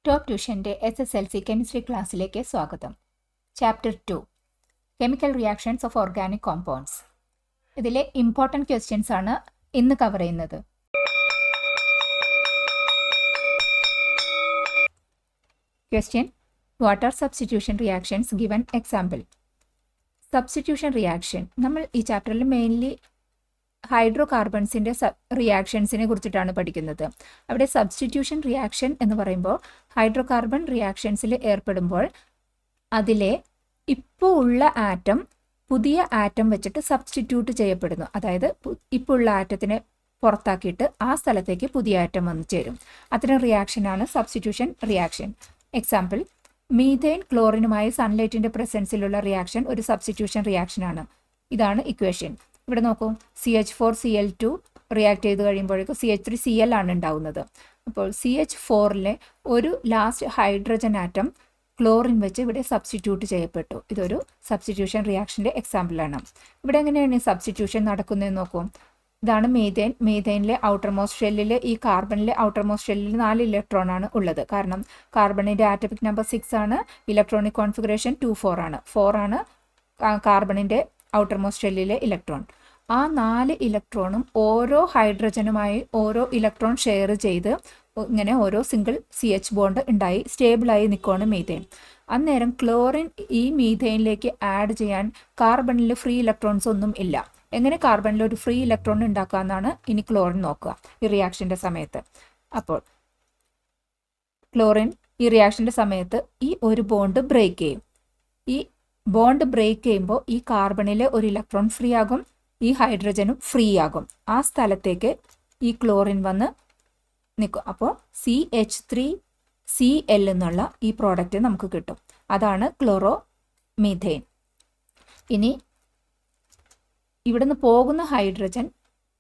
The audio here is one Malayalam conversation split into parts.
ടോപ്പ് ട്യൂഷൻ്റെ SSLC കെമിസ്ട്രി ക്ലാസ്സിലേക്ക് സ്വാഗതം. Chapter 2 chemical reactions of organic compounds. ഇതിലെ ഇമ്പോർട്ടൻറ്റ് ക്വസ്റ്റ്യൻസ് ആണ് ഇന്ന് കവർ ചെയ്യുന്നത്. Question: what R substitution reactions? Given example. Substitution reaction നമ്മൾ ഈ ചാപ്റ്ററിൽ മെയിൻലി ഹൈഡ്രോ കാർബൺസിൻ്റെ റിയാക്ഷൻസിനെ കുറിച്ചിട്ടാണ് പഠിക്കുന്നത്. അവിടെ സബ്സ്റ്റിറ്റ്യൂഷൻ റിയാക്ഷൻ എന്ന് പറയുമ്പോൾ ഹൈഡ്രോ കാർബൺ റിയാക്ഷൻസിൽ ഏർപ്പെടുമ്പോൾ അതിലെ ഇപ്പോൾ ഉള്ള ആറ്റം പുതിയ ആറ്റം വെച്ചിട്ട് സബ്സ്റ്റിറ്റ്യൂട്ട് ചെയ്യപ്പെടുന്നു. അതായത് ഇപ്പോൾ ഉള്ള ആറ്റത്തിനെ പുറത്താക്കിയിട്ട് ആ സ്ഥലത്തേക്ക് പുതിയ ആറ്റം വന്നു ചേരും. അത്തരം റിയാക്ഷനാണ് സബ്സ്റ്റിറ്റ്യൂഷൻ റിയാക്ഷൻ. എക്സാമ്പിൾ: മീഥെയ്ൻ ക്ലോറിനുമായി സൺലൈറ്റിൻ്റെ പ്രസൻസിലുള്ള റിയാക്ഷൻ ഒരു സബ്സ്റ്റിറ്റ്യൂഷൻ റിയാക്ഷനാണ്. ഇതാണ് ഇക്വേഷൻ. ഇവിടെ നോക്കൂ, CH4Cl2 റിയാക്ട് ചെയ്ത് കഴിയുമ്പോഴേക്കും CH3Cl ആണ് ഉണ്ടാവുന്നത്. അപ്പോൾ CH4ലെ ഒരു ലാസ്റ്റ് ഹൈഡ്രജൻ ആറ്റം ക്ലോറിൻ വെച്ച് ഇവിടെ സബ്സ്റ്റിറ്റ്യൂട്ട് ചെയ്യപ്പെട്ടു. ഇതൊരു സബ്സ്റ്റിറ്റ്യൂഷൻ റിയാക്ഷൻ്റെ എക്സാമ്പിളാണ്. ഇവിടെ എങ്ങനെയാണ് ഈ സബ്സ്റ്റിറ്റ്യൂഷൻ നടക്കുന്നതെന്ന് നോക്കൂ. ഇതാണ് മീഥെയ്ൻ. മീഥെയ്നിലെ ഔട്ടർ മോസ്റ്റ് ഷെല്ലിൽ, ഈ കാർബണിലെ ഔട്ടർ മോസ്റ്റ് ഷെല്ലിൽ 4 ഇലക്ട്രോൺ ആണ് ഉള്ളത്. കാരണം കാർബണിൻ്റെ ആറ്റമിക് നമ്പർ 6 ആണ്, ഇലക്ട്രോണിക് കോൺഫിഗറേഷൻ 2,4 ആണ്. 4 ആണ് കാർബണിൻ്റെ ഔട്ടർ മോസ്റ്റ് ഷെല്ലിലെ ഇലക്ട്രോൺ. ആ 4 ഇലക്ട്രോണും ഓരോ ഹൈഡ്രജനുമായി ഓരോ ഇലക്ട്രോൺ ഷെയർ ചെയ്ത് ഇങ്ങനെ ഓരോ സിംഗിൾ CH ബോണ്ട് ഉണ്ടായി സ്റ്റേബിളായി നിൽക്കുകയാണ് മീഥെയ്ൻ. അന്നേരം ക്ലോറിൻ ഈ മീഥെയ്നിലേക്ക് ആഡ് ചെയ്യാൻ കാർബണിൽ ഫ്രീ ഇലക്ട്രോൺസ് ഒന്നും ഇല്ല. എങ്ങനെ കാർബണിൽ ഒരു ഫ്രീ ഇലക്ട്രോൺ ഉണ്ടാക്കാമെന്നാണ് ഇനി ക്ലോറിൻ നോക്കുക ഈ റിയാക്ഷൻ്റെ സമയത്ത്. അപ്പോൾ ക്ലോറിൻ ഈ റിയാക്ഷൻ്റെ സമയത്ത് ഈ ഒരു ബോണ്ട് ബ്രേക്ക് ചെയ്യും. ഈ ബോണ്ട് ബ്രേക്ക് ചെയ്യുമ്പോൾ ഈ കാർബണിലെ ഒരു ഇലക്ട്രോൺ ഫ്രീ ആകും, ഈ ഹൈഡ്രജനും ഫ്രീ ആകും. ആ സ്ഥലത്തേക്ക് ഈ ക്ലോറിൻ വന്ന് നിൽക്കും. അപ്പോൾ CH3Cl എന്നുള്ള ഈ പ്രോഡക്റ്റ് നമുക്ക് കിട്ടും. അതാണ് ക്ലോറോ മീഥെയ്ൻ. ഇനി ഇവിടുന്ന് പോകുന്ന ഹൈഡ്രജൻ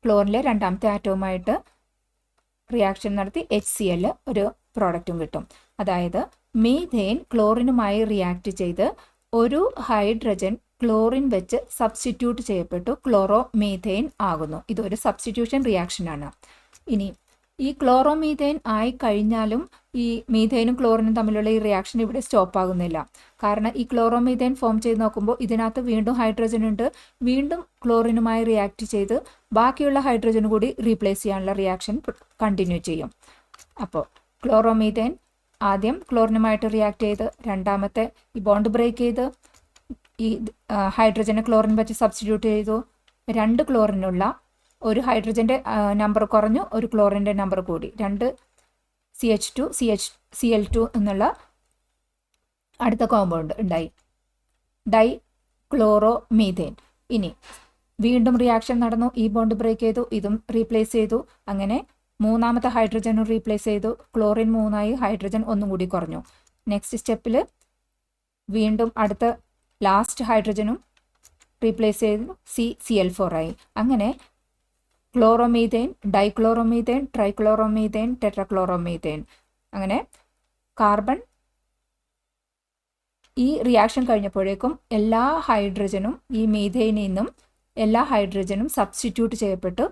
ക്ലോറിനിലെ രണ്ടാമത്തെ ആറ്റവുമായിട്ട് റിയാക്ഷൻ നടത്തി HCl ഒരു പ്രോഡക്റ്റും കിട്ടും. അതായത് മീഥെയ്ൻ ക്ലോറിനുമായി റിയാക്ട് ചെയ്ത് ഒരു ഹൈഡ്രജൻ ക്ലോറിൻ വെച്ച് സബ്സ്റ്റിറ്റ്യൂട്ട് ചെയ്യപ്പെട്ടു ക്ലോറോ മീഥെയ്ൻ ആകുന്നു. ഇതൊരു സബ്സ്റ്റിറ്റ്യൂഷൻ റിയാക്ഷനാണ്. ഇനി ഈ ക്ലോറോ മീഥെയ്ൻ ആയി കഴിഞ്ഞാലും ഈ മീഥെയ്നും ക്ലോറിനും തമ്മിലുള്ള ഈ റിയാക്ഷൻ ഇവിടെ സ്റ്റോപ്പ് ആകുന്നില്ല. കാരണം ഈ ക്ലോറോ മീഥെയ്ൻ ഫോം ചെയ്ത് നോക്കുമ്പോൾ ഇതിനകത്ത് വീണ്ടും ഹൈഡ്രജൻ ഉണ്ട്. വീണ്ടും ക്ലോറിനുമായി റിയാക്ട് ചെയ്ത് ബാക്കിയുള്ള ഹൈഡ്രജൻ കൂടി റീപ്ലേസ് ചെയ്യാനുള്ള റിയാക്ഷൻ കണ്ടിന്യൂ ചെയ്യും. അപ്പോൾ ക്ലോറോ മീഥെയ്ൻ ആദ്യം ക്ലോറിനുമായിട്ട് റിയാക്ട് ചെയ്ത് രണ്ടാമത്തെ ഈ ബോണ്ട് ബ്രേക്ക് ചെയ്ത് ഈ ഹൈഡ്രജനെ ക്ലോറിൻ വെച്ച് സബ്സ്റ്റിറ്റ്യൂട്ട് ചെയ്തു. 2 ക്ലോറിനുള്ള ഒരു ഹൈഡ്രജൻ്റെ നമ്പർ കുറഞ്ഞു, ഒരു ക്ലോറിൻ്റെ നമ്പർ കൂടി. 2 CH2Cl2 എന്നുള്ള അടുത്ത കോമ്പൗണ്ട് ഉണ്ടായി, ഡൈ ക്ലോറോ മീഥെയ്ൻ. ഇനി വീണ്ടും റിയാക്ഷൻ നടന്നു, ഈ ബോണ്ട് ബ്രേക്ക് ചെയ്തു, ഇതും റീപ്ലേസ് ചെയ്തു. അങ്ങനെ മൂന്നാമത്തെ ഹൈഡ്രജനും റീപ്ലേസ് ചെയ്തു. ക്ലോറിൻ 3 ആയി, ഹൈഡ്രജൻ ഒന്നും കൂടി കുറഞ്ഞു. നെക്സ്റ്റ് സ്റ്റെപ്പിൽ വീണ്ടും അടുത്ത ലാസ്റ്റ് ഹൈഡ്രജനും റീപ്ലേസ് ചെയ്തു, Cl4 ആയി. അങ്ങനെ ക്ലോറോമീഥെയ്ൻ, ഡൈക്ലോറോമീഥെയ്ൻ, ട്രൈക്ലോറോമീഥെയ്ൻ, ടെട്രാക്ലോറോമീഥെയ്ൻ. അങ്ങനെ കാർബൺ ഈ റിയാക്ഷൻ കഴിഞ്ഞപ്പോഴേക്കും എല്ലാ ഹൈഡ്രജനും ഈ മീഥെയ്നിൽ നിന്നും എല്ലാ ഹൈഡ്രജനും സബ്സ്റ്റിറ്റ്യൂട്ട് ചെയ്യപ്പെട്ടു.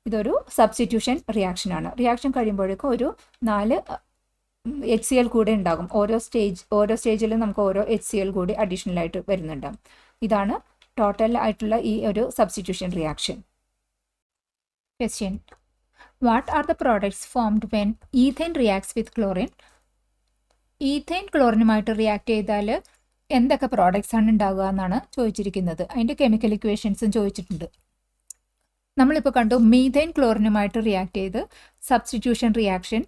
ഇതൊരു സബ്സ്റ്റിറ്റ്യൂഷൻ റിയാക്ഷനാണ്. റിയാക്ഷൻ കഴിയുമ്പോഴേക്കും ഒരു 4 HCl കൂടെ ഉണ്ടാകും. ഓരോ സ്റ്റേജിലും നമുക്ക് ഓരോ HCl കൂടി അഡീഷണൽ ആയിട്ട് വരുന്നുണ്ട്. ഇതാണ് ടോട്ടൽ ആയിട്ടുള്ള ഈ ഒരു substitution reaction. Question: what are the products formed when ethane reacts with chlorine? Ethane ക്ലോറിനുമായിട്ട് റിയാക്ട് ചെയ്താൽ എന്തൊക്കെ പ്രോഡക്ട്സ് ആണ് ഉണ്ടാവുക എന്നാണ് ചോദിച്ചിരിക്കുന്നത്. അതിൻ്റെ കെമിക്കൽ ഇക്വേഷൻസും ചോദിച്ചിട്ടുണ്ട്. നമ്മളിപ്പോൾ കണ്ടു, മീഥെയ്ൻ ക്ലോറിനുമായിട്ട് റിയാക്ട് ചെയ്ത് സബ്സ്റ്റിറ്റ്യൂഷൻ റിയാക്ഷൻ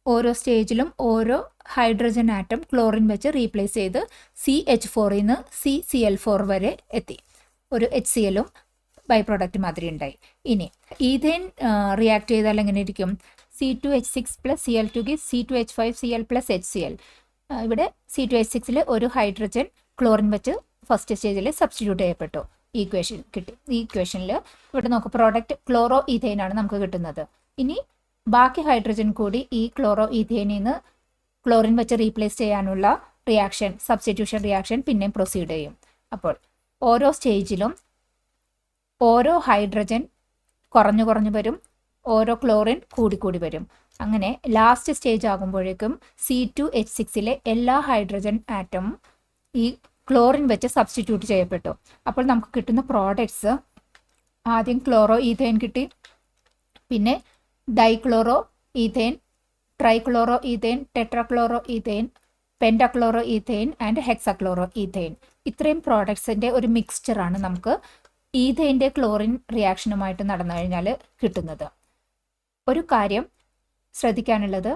ഓരോ സ്റ്റേജിലും ഓരോ ഹൈഡ്രജൻ ആറ്റം ക്ലോറിൻ വെച്ച് റീപ്ലേസ് ചെയ്ത് CH4ൽ നിന്ന് CCl4 വരെ എത്തി. ഒരു HClഉം ബൈ പ്രോഡക്റ്റ് മാതിരി ഉണ്ടായി. ഇനി ഈഥെയ്ൻ റിയാക്ട് ചെയ്താൽ എങ്ങനെ ഇരിക്കും? C2H6 + Cl2 C2H5Cl + HCl. ഇവിടെ C2H6ൽ ഒരു ഹൈഡ്രജൻ ക്ലോറിൻ വെച്ച് ഫസ്റ്റ് സ്റ്റേജിൽ സബ്സ്റ്റിറ്റ്യൂട്ട് ചെയ്യപ്പെട്ടു. ഈക്വേഷൻ കിട്ടി. ഈ ഇക്വേഷനിൽ ഇവിടെ നോക്കുക, പ്രോഡക്റ്റ് ക്ലോറോ ഈഥെയ്ൻ ആണ് നമുക്ക് കിട്ടുന്നത്. ഇനി ബാക്കി ഹൈഡ്രജൻ കൂടി ഈ ക്ലോറോ ഈഥെയ്നിൽ നിന്ന് ക്ലോറിൻ വെച്ച് റീപ്ലേസ് ചെയ്യാനുള്ള റിയാക്ഷൻ, സബ്സ്റ്റിറ്റ്യൂഷൻ റിയാക്ഷൻ പിന്നെയും പ്രൊസീഡ് ചെയ്യും. അപ്പോൾ ഓരോ സ്റ്റേജിലും ഓരോ ഹൈഡ്രജൻ കുറഞ്ഞു വരും, ഓരോ ക്ലോറിൻ കൂടി വരും. അങ്ങനെ ലാസ്റ്റ് സ്റ്റേജ് ആകുമ്പോഴേക്കും C2H6 എല്ലാ ഹൈഡ്രജൻ ആറ്റവും ഈ ക്ലോറിൻ വെച്ച് സബ്സ്റ്റിറ്റ്യൂട്ട് ചെയ്യപ്പെട്ടു. അപ്പോൾ നമുക്ക് കിട്ടുന്ന പ്രോഡക്ട്സ് ആദ്യം ക്ലോറോ ഈഥെയ്ൻ കിട്ടി, പിന്നെ dichloroethane, trichloroethane, tetrachloroethane, pentachloroethane and hexachloroethane. ഇത്രയും പ്രോഡക്ട്സിൻ്റെ ഒരു മിക്സ്ചറാണ് നമുക്ക് ഈഥെയ്ൻ്റെ ക്ലോറിൻ റിയാക്ഷനുമായിട്ട് നടന്നു കഴിഞ്ഞാൽ കിട്ടുന്നത്. ഒരു കാര്യം ശ്രദ്ധിക്കാനുള്ളത്,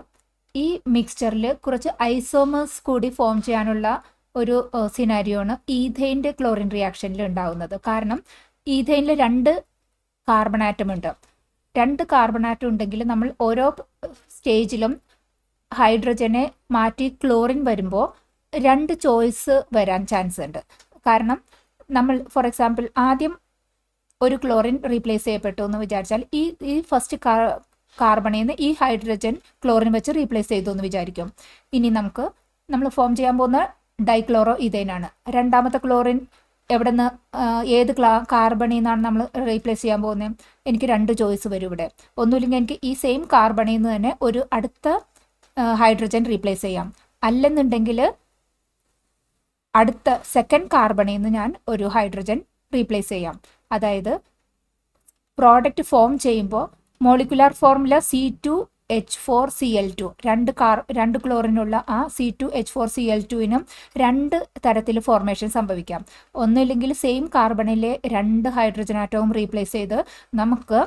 ഈ മിക്സ്ചറിൽ കുറച്ച് ഐസോമേഴ്സ് കൂടി ഫോം ചെയ്യാനുള്ള ഒരു സിനാരിയോ ആണ് ഈഥെയ്ൻ്റെ ക്ലോറിൻ റിയാക്ഷനിൽ ഉണ്ടാകുന്നത്. കാരണം ഈഥെയ്നിൽ 2 കാർബൺ ആറ്റം ഉണ്ട്. 2 കാർബൺ ആറ്റം ഉണ്ടെങ്കിൽ നമ്മൾ ഓരോ സ്റ്റേജിലും ഹൈഡ്രജനെ മാറ്റി ക്ലോറിൻ വരുമ്പോൾ 2 ചോയ്സ് വരാൻ ചാൻസ് ഉണ്ട്. കാരണം നമ്മൾ ഫോർ എക്സാമ്പിൾ ആദ്യം ഒരു ക്ലോറിൻ റീപ്ലേസ് ചെയ്യപ്പെട്ടു എന്ന് വിചാരിച്ചാൽ ഈ ഫസ്റ്റ് കാർബണിൽ നിന്ന് ഈ ഹൈഡ്രജൻ ക്ലോറിൻ വെച്ച് റീപ്ലേസ് ചെയ്തു എന്ന് വിചാരിക്കും. ഇനി നമ്മൾ ഫോം ചെയ്യാൻ പോകുന്ന ഡൈക്ലോറോ ഈഥെയ്നാണ്. രണ്ടാമത്തെ ക്ലോറിൻ എവിടെ നിന്ന് ഏത് കാർബണിൽ നിന്നാണ് നമ്മൾ റീപ്ലേസ് ചെയ്യാൻ പോകുന്നത്? എനിക്ക് 2 ചോയ്സ് വരും ഇവിടെ. ഒന്നുമില്ലെങ്കിൽ എനിക്ക് ഈ സെയിം കാർബണിൽ നിന്ന് തന്നെ ഒരു അടുത്ത ഹൈഡ്രജൻ റീപ്ലേസ് ചെയ്യാം, അല്ലെന്നുണ്ടെങ്കിൽ അടുത്ത സെക്കൻഡ് കാർബണിൽ നിന്ന് ഞാൻ ഒരു ഹൈഡ്രജൻ റീപ്ലേസ് ചെയ്യാം. അതായത് പ്രോഡക്റ്റ് ഫോം ചെയ്യുമ്പോൾ മോളിക്കുലാർ ഫോർമുല C2H4Cl2, 2 ക്ലോറിനുള്ള ആ C2H4Cl2നും 2 തരത്തിൽ ഫോർമേഷൻ സംഭവിക്കാം. ഒന്നുമില്ലെങ്കിൽ സെയിം കാർബണിലെ 2 ഹൈഡ്രജൻ ആറ്റവും റീപ്ലേസ് ചെയ്ത് നമുക്ക്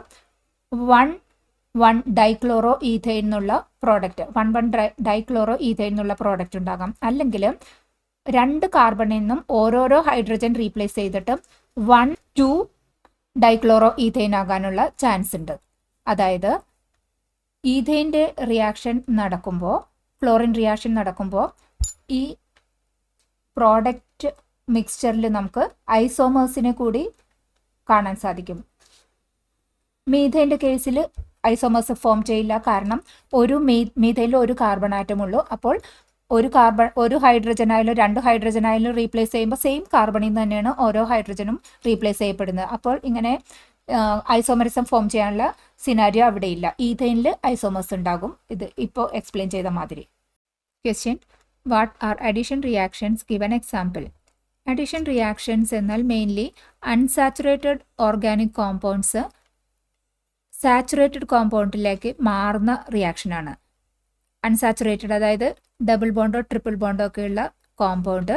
1,1 ഡൈക്ലോറോ ഈഥെയ്ൻ എന്നുള്ള പ്രോഡക്റ്റ് 1,1 ഡൈക്ലോറോ ഈഥെയ്ൻ എന്നുള്ള പ്രോഡക്റ്റ് ഉണ്ടാകാം. അല്ലെങ്കിൽ 2 കാർബണിൽ നിന്നും ഓരോരോ ഹൈഡ്രജൻ റീപ്ലേസ് ചെയ്തിട്ട് 1,2 ഡൈക്ലോറോ ഈഥെയ്ൻ ആകാനുള്ള ചാൻസ് ഉണ്ട്. അതായത് ഈഥെയ്ൻ്റെ റിയാക്ഷൻ നടക്കുമ്പോൾ, ക്ലോറിൻ റിയാക്ഷൻ നടക്കുമ്പോൾ ഈ പ്രോഡക്റ്റ് മിക്സ്ചറിൽ നമുക്ക് ഐസോമേഴ്സിനെ കൂടി കാണാൻ സാധിക്കും. മീഥെയ്ൻ്റെ കേസിൽ ഐസോമേഴ്സ് ഫോം ചെയ്യില്ല. കാരണം ഒരു മീഥെയ്നിൽ ഒരു കാർബൺ ആറ്റം ഉള്ളൂ. അപ്പോൾ ഒരു ഹൈഡ്രജൻ ആയാലും 2 ഹൈഡ്രജൻ ആയാലും റീപ്ലേസ് ചെയ്യുമ്പോൾ സെയിം കാർബണിൽ നിന്ന് തന്നെയാണ് ഓരോ ഹൈഡ്രജനും റീപ്ലേസ് ചെയ്യപ്പെടുന്നത്. അപ്പോൾ ഇങ്ങനെ ഐസോമറിസം ഫോം ചെയ്യാനുള്ള സിനാരിയോ അവിടെ ഇല്ല. ഈഥെയ്നിൽ ഐസോമേഴ്സ് ഉണ്ടാകും. ഇത് ഇപ്പോൾ എക്സ്പ്ലെയിൻ ചെയ്ത മാതിരി. Question, what are addition reactions? Given example. Addition reactions എന്നാൽ mainly unsaturated organic compounds saturated കോമ്പൗണ്ടിലേക്ക് മാറുന്ന റിയാക്ഷനാണ്. അൺസാച്ചുറേറ്റഡ് അതായത് ഡബിൾ ബോണ്ടോ ട്രിപ്പിൾ ബോണ്ടോ ഒക്കെയുള്ള കോമ്പൗണ്ട്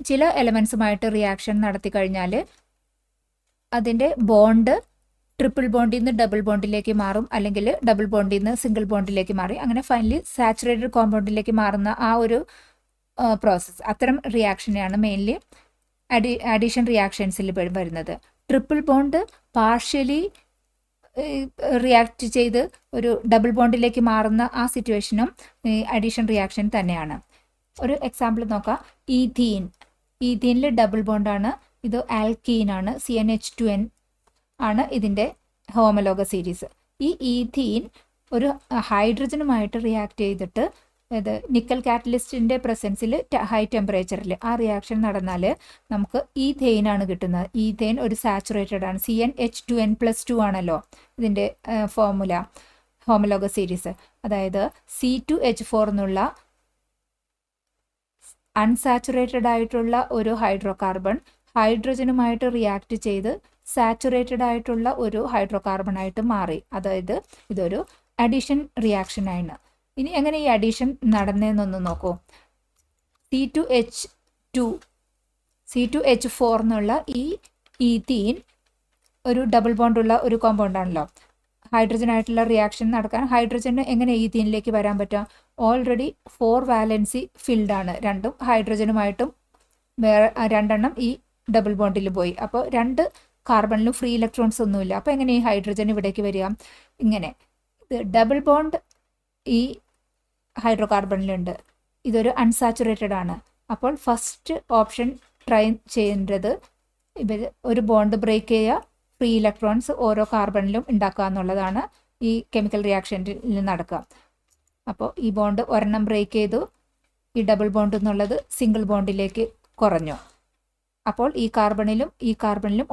ചില എലമെൻസുമായിട്ട് റിയാക്ഷൻ നടത്തി കഴിഞ്ഞാൽ അതിൻ്റെ ബോണ്ട് ട്രിപ്പിൾ ബോണ്ടിൽ നിന്ന് ഡബിൾ ബോണ്ടിലേക്ക് മാറും, അല്ലെങ്കിൽ ഡബിൾ ബോണ്ടിൽ നിന്ന് സിംഗിൾ ബോണ്ടിലേക്ക് മാറി, അങ്ങനെ ഫൈനലി സാച്ചുറേറ്റഡ് കോമ്പൗണ്ടിലേക്ക് മാറുന്ന ആ ഒരു പ്രോസസ്സ്. അത്തരം റിയാക്ഷനെയാണ് മെയിൻലി അഡീഷൻ റിയാക്ഷൻസിൽ വരുന്നത്. ട്രിപ്പിൾ ബോണ്ട് പാർഷ്യലി റിയാക്ട് ചെയ്ത് ഒരു ഡബിൾ ബോണ്ടിലേക്ക് മാറുന്ന ആ സിറ്റുവേഷനും അഡീഷൻ റിയാക്ഷൻ തന്നെയാണ്. ഒരു എക്സാമ്പിൾ നോക്കാം. ഈഥീനിൽ ഡബിൾ ബോണ്ടാണ്, ഇത് ആൽക്കീനാണ്, CnH2n ആണ് ഇതിൻ്റെ ഹോമലോഗ സീരീസ്. ഈ ഈഥീൻ ഒരു ഹൈഡ്രജനുമായിട്ട് റിയാക്ട് ചെയ്തിട്ട് ഇത് നിക്കൽ കാറ്റലിസ്റ്റിൻ്റെ പ്രസൻസിൽ ഹൈ ടെമ്പറേച്ചറിൽ ആ റിയാക്ഷൻ നടന്നാൽ നമുക്ക് ഈഥെയ്നാണ് കിട്ടുന്നത്. ഈഥെയ്ൻ ഒരു സാച്ചുറേറ്റഡ് ആണ്. CnH2n+2 ആണല്ലോ ഇതിൻ്റെ ഫോർമുല ഹോമലോഗ സീരീസ്. അതായത് C2H4 എന്നുള്ള അൺസാച്ചുറേറ്റഡ് ആയിട്ടുള്ള ഒരു ഹൈഡ്രോ കാർബൺ ഹൈഡ്രജനുമായിട്ട് റിയാക്ട് ചെയ്ത് സാച്ചുറേറ്റഡ് ആയിട്ടുള്ള ഒരു ഹൈഡ്രോ കാർബണായിട്ട് മാറി. അതായത് ഇതൊരു അഡീഷൻ റിയാക്ഷനാണ്. ഇനി എങ്ങനെ ഈ അഡീഷൻ നടന്നതെന്നൊന്ന് നോക്കൂ. C2H4 എന്നുള്ള ഈ ഈഥീൻ ഒരു ഡബിൾ ബോണ്ടുള്ള ഒരു കോമ്പൗണ്ടാണല്ലോ. ഹൈഡ്രജനായിട്ടുള്ള റിയാക്ഷൻ നടക്കാൻ ഹൈഡ്രജന് എങ്ങനെ ഈഥീനിലേക്ക് വരാൻ പറ്റുക? ഓൾറെഡി 4 വാലൻസി ഫിൽഡ് ആണ്. 2 ഹൈഡ്രജനുമായിട്ടും വേറെ 2 എണ്ണം ഈ ഡബിൾ ബോണ്ടിൽ പോയി. അപ്പോൾ 2 കാർബണിലും ഫ്രീ ഇലക്ട്രോൺസ് ഒന്നുമില്ല. അപ്പോൾ എങ്ങനെ ഈ ഹൈഡ്രജൻ ഇവിടേക്ക് വരിക? ഇങ്ങനെ ഇത് ഡബിൾ ബോണ്ട് ഈ ഹൈഡ്രോ കാർബണിലുണ്ട്, ഇതൊരു അൺസാച്ചുറേറ്റഡ് ആണ്. അപ്പോൾ ഫസ്റ്റ് ഓപ്ഷൻ ട്രൈ ചെയ്യേണ്ടത് ഇവർ ഒരു ബോണ്ട് ബ്രേക്ക് ചെയ്യുക, ഫ്രീ ഇലക്ട്രോൺസ് ഓരോ കാർബണിലും ഉണ്ടാക്കുക എന്നുള്ളതാണ് ഈ കെമിക്കൽ റിയാക്ഷനിൽ നടക്കുക. അപ്പോൾ ഈ ബോണ്ട് ഒരെണ്ണം ബ്രേക്ക് ചെയ്തു, ഈ ഡബിൾ ബോണ്ട് എന്നുള്ളത് സിംഗിൾ ബോണ്ടിലേക്ക് കുറഞ്ഞു. അപ്പോൾ ഈ കാർബണിലും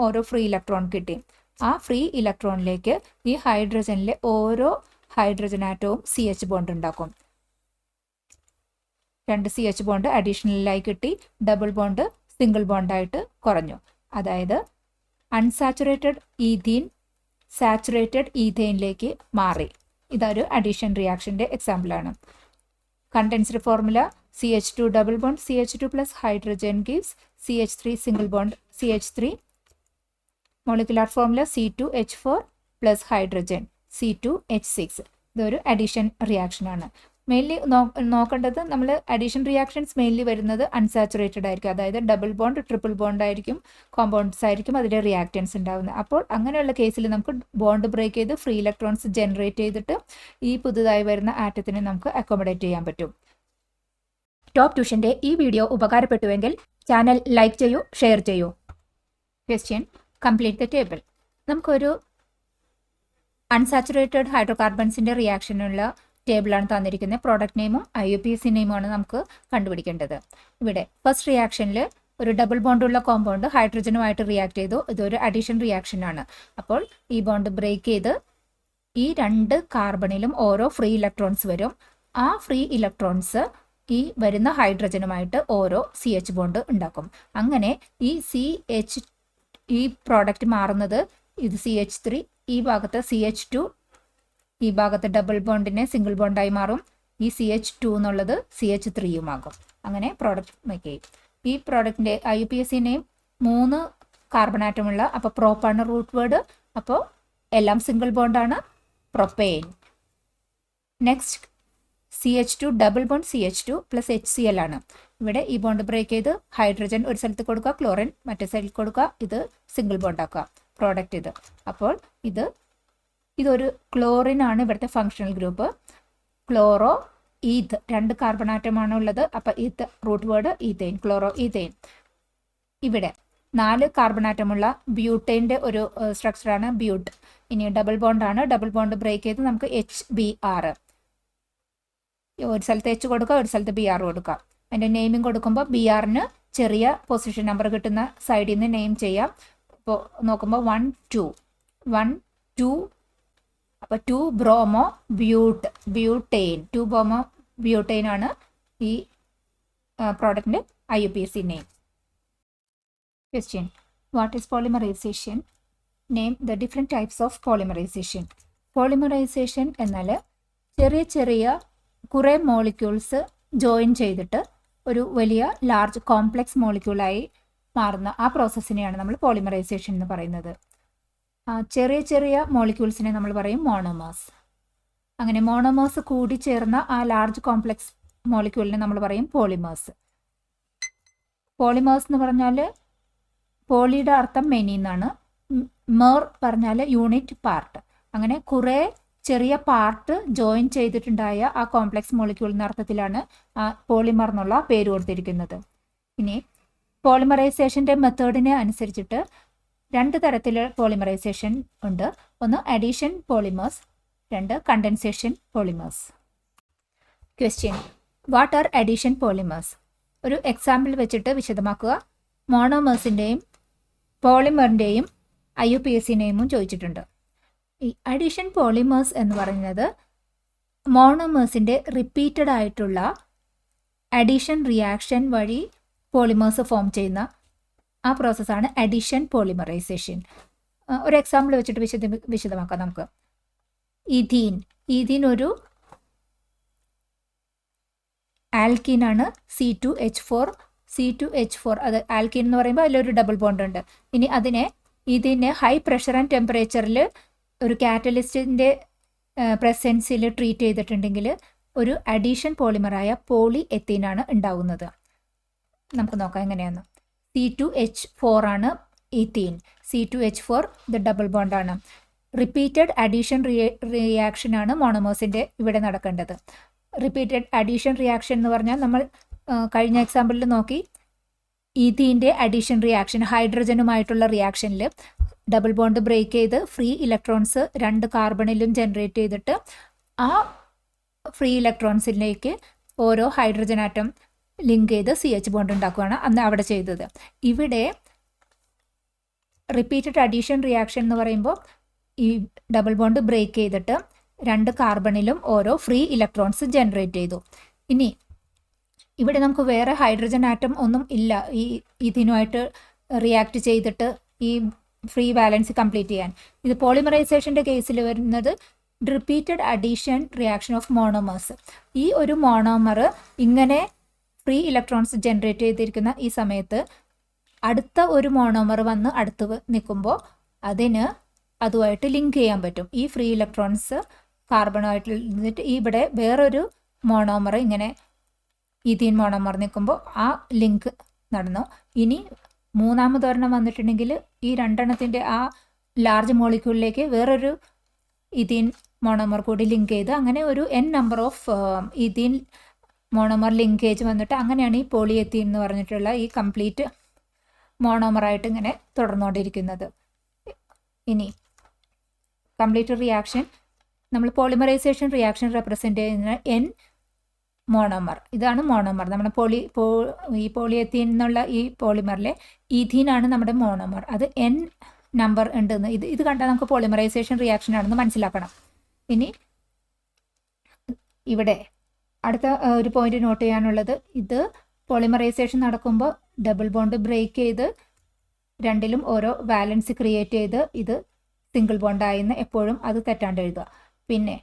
ഓരോ ഫ്രീ ഇലക്ട്രോൺ കിട്ടി. ആ ഫ്രീ ഇലക്ട്രോണിലേക്ക് ഈ ഹൈഡ്രജനിലെ ഓരോ ഹൈഡ്രജൻ ആറ്റവും CH ബോണ്ട് ഉണ്ടാക്കും. 2 CH ബോണ്ട് അഡീഷണലായി കിട്ടി, ഡബിൾ ബോണ്ട് സിംഗിൾ ബോണ്ടായിട്ട് കുറഞ്ഞു. അതായത് അൺസാച്ചുറേറ്റഡ് ഈഥീൻ സാച്ചുറേറ്റഡ് ഈഥെയിനിലേക്ക് മാറി. ഇതൊരു അഡീഷൻ റിയാക്ഷൻ്റെ എക്സാമ്പിളാണ്. Condensed formula CH2 double bond CH2 plus hydrogen gives CH3 single bond CH3. Molecular formula C2H4 plus hydrogen C2H6. ഇതൊരു അഡീഷൻ റിയാക്ഷനാണ്. മെയിൻലി നോക്കേണ്ടത് നമ്മൾ അഡീഷൻ റിയാക്ഷൻസ് മെയിൻലി വരുന്നത് അൺസാച്ചുറേറ്റഡ് ആയിരിക്കും. അതായത് ഡബിൾ ബോണ്ട് ട്രിപ്പിൾ ബോണ്ട് ആയിരിക്കും, കോമ്പൗണ്ട്സ് ആയിരിക്കും അതിൻ്റെ റിയാക്റ്റൻസ് ഉണ്ടാകുന്നത്. അപ്പോൾ അങ്ങനെയുള്ള കേസിൽ നമുക്ക് ബോണ്ട് ബ്രേക്ക് ചെയ്ത് ഫ്രീ ഇലക്ട്രോൺസ് ജനറേറ്റ് ചെയ്തിട്ട് ഈ പുതുതായി വരുന്ന ആറ്റത്തിനെ നമുക്ക് അക്കോമഡേറ്റ് ചെയ്യാൻ പറ്റും. ടോപ്പ് ട്യൂഷൻ്റെ ഈ വീഡിയോ ഉപകാരപ്പെട്ടുവെങ്കിൽ ചാനൽ ലൈക്ക് ചെയ്യൂ, ഷെയർ ചെയ്യൂ. Question: complete the table. നമുക്കൊരു അൺസാച്ചുറേറ്റഡ് ഹൈഡ്രോകാർബൺസിൻ്റെ റിയാക്ഷനുള്ള ടേബിളാണ് തന്നിരിക്കുന്നത്. പ്രോഡക്റ്റ് നെയിമും IUPAC നെയിമുമാണ് നമുക്ക് കണ്ടുപിടിക്കേണ്ടത്. ഇവിടെ ഫസ്റ്റ് റിയാക്ഷനിൽ ഒരു ഡബിൾ ബോണ്ടുള്ള കോമ്പൗണ്ട് ഹൈഡ്രജനുമായിട്ട് റിയാക്ട് ചെയ്തു. ഇതൊരു അഡീഷൻ റിയാക്ഷനാണ്. അപ്പോൾ ഈ ബോണ്ട് ബ്രേക്ക് ചെയ്ത് ഈ 2 കാർബണിലും ഓരോ ഫ്രീ ഇലക്ട്രോൺസ് വരും. ആ ഫ്രീ ഇലക്ട്രോൺസ് ഈ വരുന്ന ഹൈഡ്രജനുമായിട്ട് ഓരോ CH ബോണ്ട് ഉണ്ടാക്കും. അങ്ങനെ ഈ പ്രോഡക്റ്റ് മാറുന്നത് ഇത് CH3, ഈ ഭാഗത്ത് CH2, ഈ ഭാഗത്ത് ഡബിൾ ബോണ്ടിനെ സിംഗിൾ ബോണ്ടായി മാറും. ഈ CH2 എന്നുള്ളത് CH3 ആകും. അങ്ങനെ പ്രോഡക്റ്റ് മേക്ക് ചെയ്യും. ഈ പ്രോഡക്റ്റിൻ്റെ IUPAC നെയിം 3 കാർബൺ ആറ്റമുള്ള, അപ്പോൾ പ്രോപ്പാണ് റൂട്ട് വേർഡ്. അപ്പോൾ എല്ലാം സിംഗിൾ ബോണ്ടാണ്, propane. Next CH2 double bond CH2 plus HCl ആണ്. ഇവിടെ ഈ ബോണ്ട് ബ്രേക്ക് ചെയ്ത് ഹൈഡ്രജൻ ഒരു സ്ഥലത്ത് കൊടുക്കുക, ക്ലോറിൻ മറ്റേ സൈഡിൽ കൊടുക്കുക, ഇത് സിംഗിൾ ബോണ്ട് ആക്കുക പ്രോഡക്റ്റ് ഇത്. അപ്പോൾ ഇതൊരു ക്ലോറിൻ ആണ് ഇവിടുത്തെ functional group. Chloro eth 2 carbon ആറ്റമാണ് ഉള്ളത്. അപ്പോൾ eth root word ethane, chloroethane. ഇവിടെ 4 കാർബൺ ആറ്റമുള്ള ബ്യൂട്ടൈൻ്റെ ഒരു സ്ട്രക്ചറാണ് ബ്യൂട്ട്. ഇനി ഡബിൾ ബോണ്ടാണ്, ഡബിൾ ബോണ്ട് ബ്രേക്ക് ചെയ്ത് നമുക്ക് HBr, ഒരു സ്ഥലത്ത് H കൊടുക്കുക, ഒരു സ്ഥലത്ത് Br കൊടുക്കുക. അതിൻ്റെ നെയിമിങ് കൊടുക്കുമ്പോൾ BRന് ചെറിയ പൊസിഷൻ നമ്പർ കിട്ടുന്ന സൈഡിൽ നിന്ന് നെയിം ചെയ്യാം. ഇപ്പോൾ നോക്കുമ്പോൾ 1 2 അപ്പോൾ 2 ബ്രോമോ ബ്യൂട്ടെയിൻ 2 ബ്രോമോ ബ്യൂട്ടെയിൻ ആണ് ഈ പ്രോഡക്റ്റിൻ്റെ IUPAC name. Question: what is polymerisation? Name the different types of polymerisation. Polymerisation എന്നാൽ ചെറിയ കുറേ മോളിക്യൂൾസ് ജോയിൻ ചെയ്തിട്ട് ഒരു വലിയ ലാർജ് കോംപ്ലെക്സ് മോളിക്യൂളായി മാറുന്ന ആ പ്രോസസ്സിനെയാണ് നമ്മൾ പോളിമറൈസേഷൻ എന്ന് പറയുന്നത്. ചെറിയ മോളിക്യൂൾസിനെ നമ്മൾ പറയും മോണോമേഴ്സ്. അങ്ങനെ മോണോമേഴ്സ് കൂടി ചേർന്ന ആ ലാർജ് കോംപ്ലെക്സ് മോളിക്യൂളിനെ നമ്മൾ പറയും പോളിമേഴ്സ്. പോളിമേഴ്സ് എന്ന് പറഞ്ഞാൽ പോളിയുടെ അർത്ഥം മെനി എന്നാണ്, മേർ പറഞ്ഞാൽ യൂണിറ്റ് പാർട്ട്. അങ്ങനെ കുറേ ചെറിയ പാർട്ട് ജോയിൻ ചെയ്തിട്ടുണ്ടായ ആ കോംപ്ലെക്സ് മോളിക്യൂൾ എന്ന അർത്ഥത്തിലാണ് പോളിമർ എന്നുള്ള പേര് കൊടുത്തിരിക്കുന്നത്. ഇനി പോളിമറൈസേഷൻ്റെ മെത്തേഡിനെ അനുസരിച്ചിട്ട് 2 തരത്തിൽ പോളിമറൈസേഷൻ ഉണ്ട്. ഒന്ന് addition polymers, 2 condensation polymers. Question: what are addition polymers? ഒരു എക്സാമ്പിൾ വെച്ചിട്ട് വിശദമാക്കുക. മോണോമേഴ്സിൻ്റെയും പോളിമറിൻ്റെയും IUPAC നെയിമും ചോദിച്ചിട്ടുണ്ട്. ഈ അഡീഷൻ പോളിമേഴ്സ് എന്ന് പറയുന്നത് മോണോമേഴ്സിൻ്റെ റിപ്പീറ്റഡ് ആയിട്ടുള്ള അഡീഷൻ റിയാക്ഷൻ വഴി പോളിമേഴ്സ് ഫോം ചെയ്യുന്ന ആ പ്രോസസ്സാണ് അഡീഷൻ പോളിമറൈസേഷൻ. ഒരു എക്സാമ്പിൾ വെച്ചിട്ട് വിശദമാക്കാം നമുക്ക്. ഈഥീൻ ഒരു ആൽക്കീനാണ്, C2H4. അത് ആൽക്കീൻ എന്ന് പറയുമ്പോൾ അതിലൊരു ഡബിൾ ബോണ്ട് ഉണ്ട്. ഇനി ഇതിനെ ഹൈ പ്രഷർ ആൻഡ് ടെമ്പറേച്ചറിൽ ഒരു കാറ്റലിസ്റ്റിൻ്റെ പ്രസൻസിൽ ട്രീറ്റ് ചെയ്തിട്ടുണ്ടെങ്കിൽ ഒരു അഡീഷൻ പോളിമറായ പോളി എത്തീനാണ് ഉണ്ടാവുന്നത്. നമുക്ക് നോക്കാം എങ്ങനെയാണ്. C2H4 ആണ് ഈത്തീൻ. C2H4 ഇത് ഡബിൾ ബോണ്ടാണ്. റിപ്പീറ്റഡ് അഡീഷൻ റിയാക്ഷനാണ് മോണോമേഴ്സിൻ്റെ ഇവിടെ നടക്കേണ്ടത്. റിപ്പീറ്റഡ് അഡീഷൻ റിയാക്ഷൻ എന്ന് പറഞ്ഞാൽ നമ്മൾ കഴിഞ്ഞ എക്സാമ്പിളിൽ നോക്കി, ഈഥീൻ്റെ അഡീഷൻ റിയാക്ഷൻ ഹൈഡ്രജനുമായിട്ടുള്ള റിയാക്ഷനിൽ ഡബിൾ ബോണ്ട് ബ്രേക്ക് ചെയ്ത് ഫ്രീ ഇലക്ട്രോൺസ് 2 കാർബണിലും ജനറേറ്റ് ചെയ്തിട്ട് ആ ഫ്രീ ഇലക്ട്രോൺസിലേക്ക് ഓരോ ഹൈഡ്രജൻ ആറ്റം ലിങ്ക് ചെയ്ത് CH ബോണ്ട് ഉണ്ടാക്കുകയാണ് അന്ന് അവിടെ ചെയ്തത്. ഇവിടെ റിപ്പീറ്റഡ് അഡീഷൻ റിയാക്ഷൻ എന്ന് പറയുമ്പോൾ ഈ ഡബിൾ ബോണ്ട് ബ്രേക്ക് ചെയ്തിട്ട് രണ്ട് കാർബണിലും ഓരോ ഫ്രീ ഇലക്ട്രോൺസ് ജനറേറ്റ് ചെയ്തു. ഇനി ഇവിടെ നമുക്ക് വേറെ ഹൈഡ്രജൻ ആറ്റം ഒന്നും ഇല്ല ഈ ഇതിനുമായിട്ട് റിയാക്ട് ചെയ്തിട്ട് ഈ ഫ്രീ വാലൻസി കംപ്ലീറ്റ് ചെയ്യാൻ. ഇത് പോളിമറൈസേഷൻ്റെ കേസിൽ വരുന്നത് repeated addition reaction of monomers. ഈ ഒരു മോണോമർ ഇങ്ങനെ ഫ്രീ ഇലക്ട്രോൺസ് ജനറേറ്റ് ചെയ്തിരിക്കുന്ന ഈ സമയത്ത് അടുത്ത ഒരു മോണോമർ വന്ന് അടുത്ത് നിൽക്കുമ്പോൾ അതുമായിട്ട് ലിങ്ക് ചെയ്യാൻ പറ്റും. ഈ ഫ്രീ ഇലക്ട്രോൺസ് കാർബണുമായിട്ട് നിന്നിട്ട് ഇവിടെ വേറൊരു മോണോമർ ഇങ്ങനെ ഈഥീൻ മോണോമർ നിൽക്കുമ്പോൾ ആ ലിങ്ക് നടന്നു. ഇനി മൂന്നാമതൊരെണ്ണം വന്നിട്ടുണ്ടെങ്കിൽ ഈ രണ്ടെണ്ണത്തിൻ്റെ ആ ലാർജ് മോളിക്യൂളിലേക്ക് വേറൊരു ഈഥീൻ മോണോമർ കൂടി ലിങ്ക് ചെയ്ത് അങ്ങനെ ഒരു n number of ethene monomer linkage വന്നിട്ട് അങ്ങനെയാണ് ഈ പോളിയെത്തീൻ എന്ന് പറഞ്ഞിട്ടുള്ള ഈ കംപ്ലീറ്റ് മോണോമറായിട്ട് ഇങ്ങനെ തുടർന്നുകൊണ്ടിരിക്കുന്നത്. ഇനി കംപ്ലീറ്റ് റിയാക്ഷൻ നമ്മൾ പോളിമറൈസേഷൻ റിയാക്ഷൻ റെപ്രസെൻ്റ് ചെയ്യുന്ന n മോണോമർ. ഇതാണ് മോണോമർ. നമ്മുടെ ഈ പോളിയെത്തീൻ എന്നുള്ള ഈ പോളിമറിലെ ഈഥീനാണ് നമ്മുടെ മോണോമർ. അത് n നമ്പർ ഉണ്ടെന്ന് ഇത് കണ്ടാൽ നമുക്ക് പോളിമറൈസേഷൻ റിയാക്ഷൻ ആണെന്ന് മനസ്സിലാക്കണം. ഇനി ഇവിടെ അടുത്ത ഒരു പോയിന്റ് നോട്ട് ചെയ്യാനുള്ളത്, ഇത് പോളിമറൈസേഷൻ നടക്കുമ്പോൾ ഡബിൾ ബോണ്ട് ബ്രേക്ക് ചെയ്ത് രണ്ടിലും ഓരോ വാലൻസ് ക്രിയേറ്റ് ചെയ്ത് ഇത് സിംഗിൾ ബോണ്ടായെന്ന് എപ്പോഴും അത് തെറ്റാണ്ട് എഴുതുക. പിന്നെ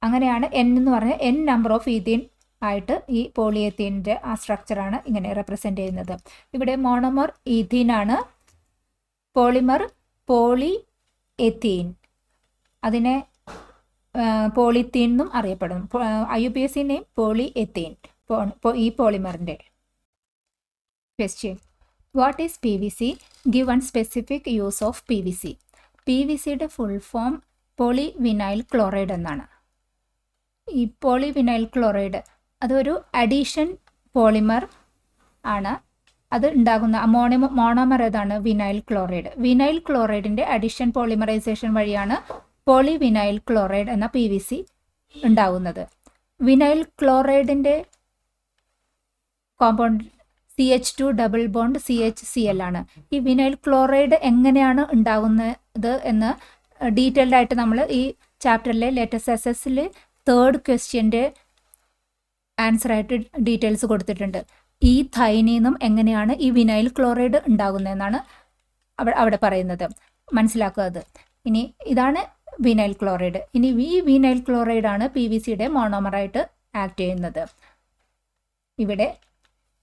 അങ്ങനെയാണ് n എന്ന് പറഞ്ഞാൽ n നമ്പർ ഓഫ് ഈഥീൻ ആയിട്ട് ഈ പോളിയെത്തീൻ്റെ ആ സ്ട്രക്ചറാണ് ഇങ്ങനെ റെപ്രസെൻ്റ് ചെയ്യുന്നത്. ഇവിടെ മോണോമർ ഈഥീനാണ്, പോളിമർ പോളി എത്തീൻ, അതിനെ പോളിത്തീൻ എന്നും അറിയപ്പെടുന്നു. IUPAC നെയിം പോളി എത്തീൻ ഈ പോളിമറിൻ്റെ. Question, what is PVC? Give one specific use of PVC. PVCയുടെ ഫുൾ ഫോം പോളിവിനൈൽ ക്ലോറൈഡ് എന്നാണ്. ഈ പോളിവിനൈൽ ക്ലോറൈഡ് അതൊരു അഡീഷൻ പോളിമർ ആണ്. അത് ഉണ്ടാകുന്ന മോണോമർ ഏതാണ്? Vinyl chloride. വിനൈൽ ക്ലോറൈഡിൻ്റെ അഡീഷൻ പോളിമറൈസേഷൻ വഴിയാണ് പോളിവിനൈൽ ക്ലോറൈഡ് എന്ന PVC ഉണ്ടാകുന്നത്. വിനൈൽ ക്ലോറൈഡിൻ്റെ compound CH2 double bond CHCl ആണ്. ഈ വിനൈൽ ക്ലോറൈഡ് എങ്ങനെയാണ് ഉണ്ടാകുന്നത് എന്ന് ഡീറ്റെയിൽഡ് ആയിട്ട് നമ്മൾ ഈ ചാപ്റ്ററിലെ ലേറ്റസ്റ്റ് SS-ൽ 3rd ക്വസ്റ്റ്യൻ്റെ ആൻസറായിട്ട് ഡീറ്റെയിൽസ് കൊടുത്തിട്ടുണ്ട്. ഈ തൈനിന്നും എങ്ങനെയാണ് ഈ വിനൈൽ ക്ലോറൈഡ് ഉണ്ടാകുന്നതെന്നാണ് അവിടെ പറയുന്നത്. മനസ്സിലാക്കുക അത്. ഇനി ഇതാണ് വിനൈൽ ക്ലോറൈഡ്. ഇനി ഈ വിനൈൽ ക്ലോറൈഡാണ് PVCയുടെ മോണോമറായിട്ട് ആക്ട് ചെയ്യുന്നത്. ഇവിടെ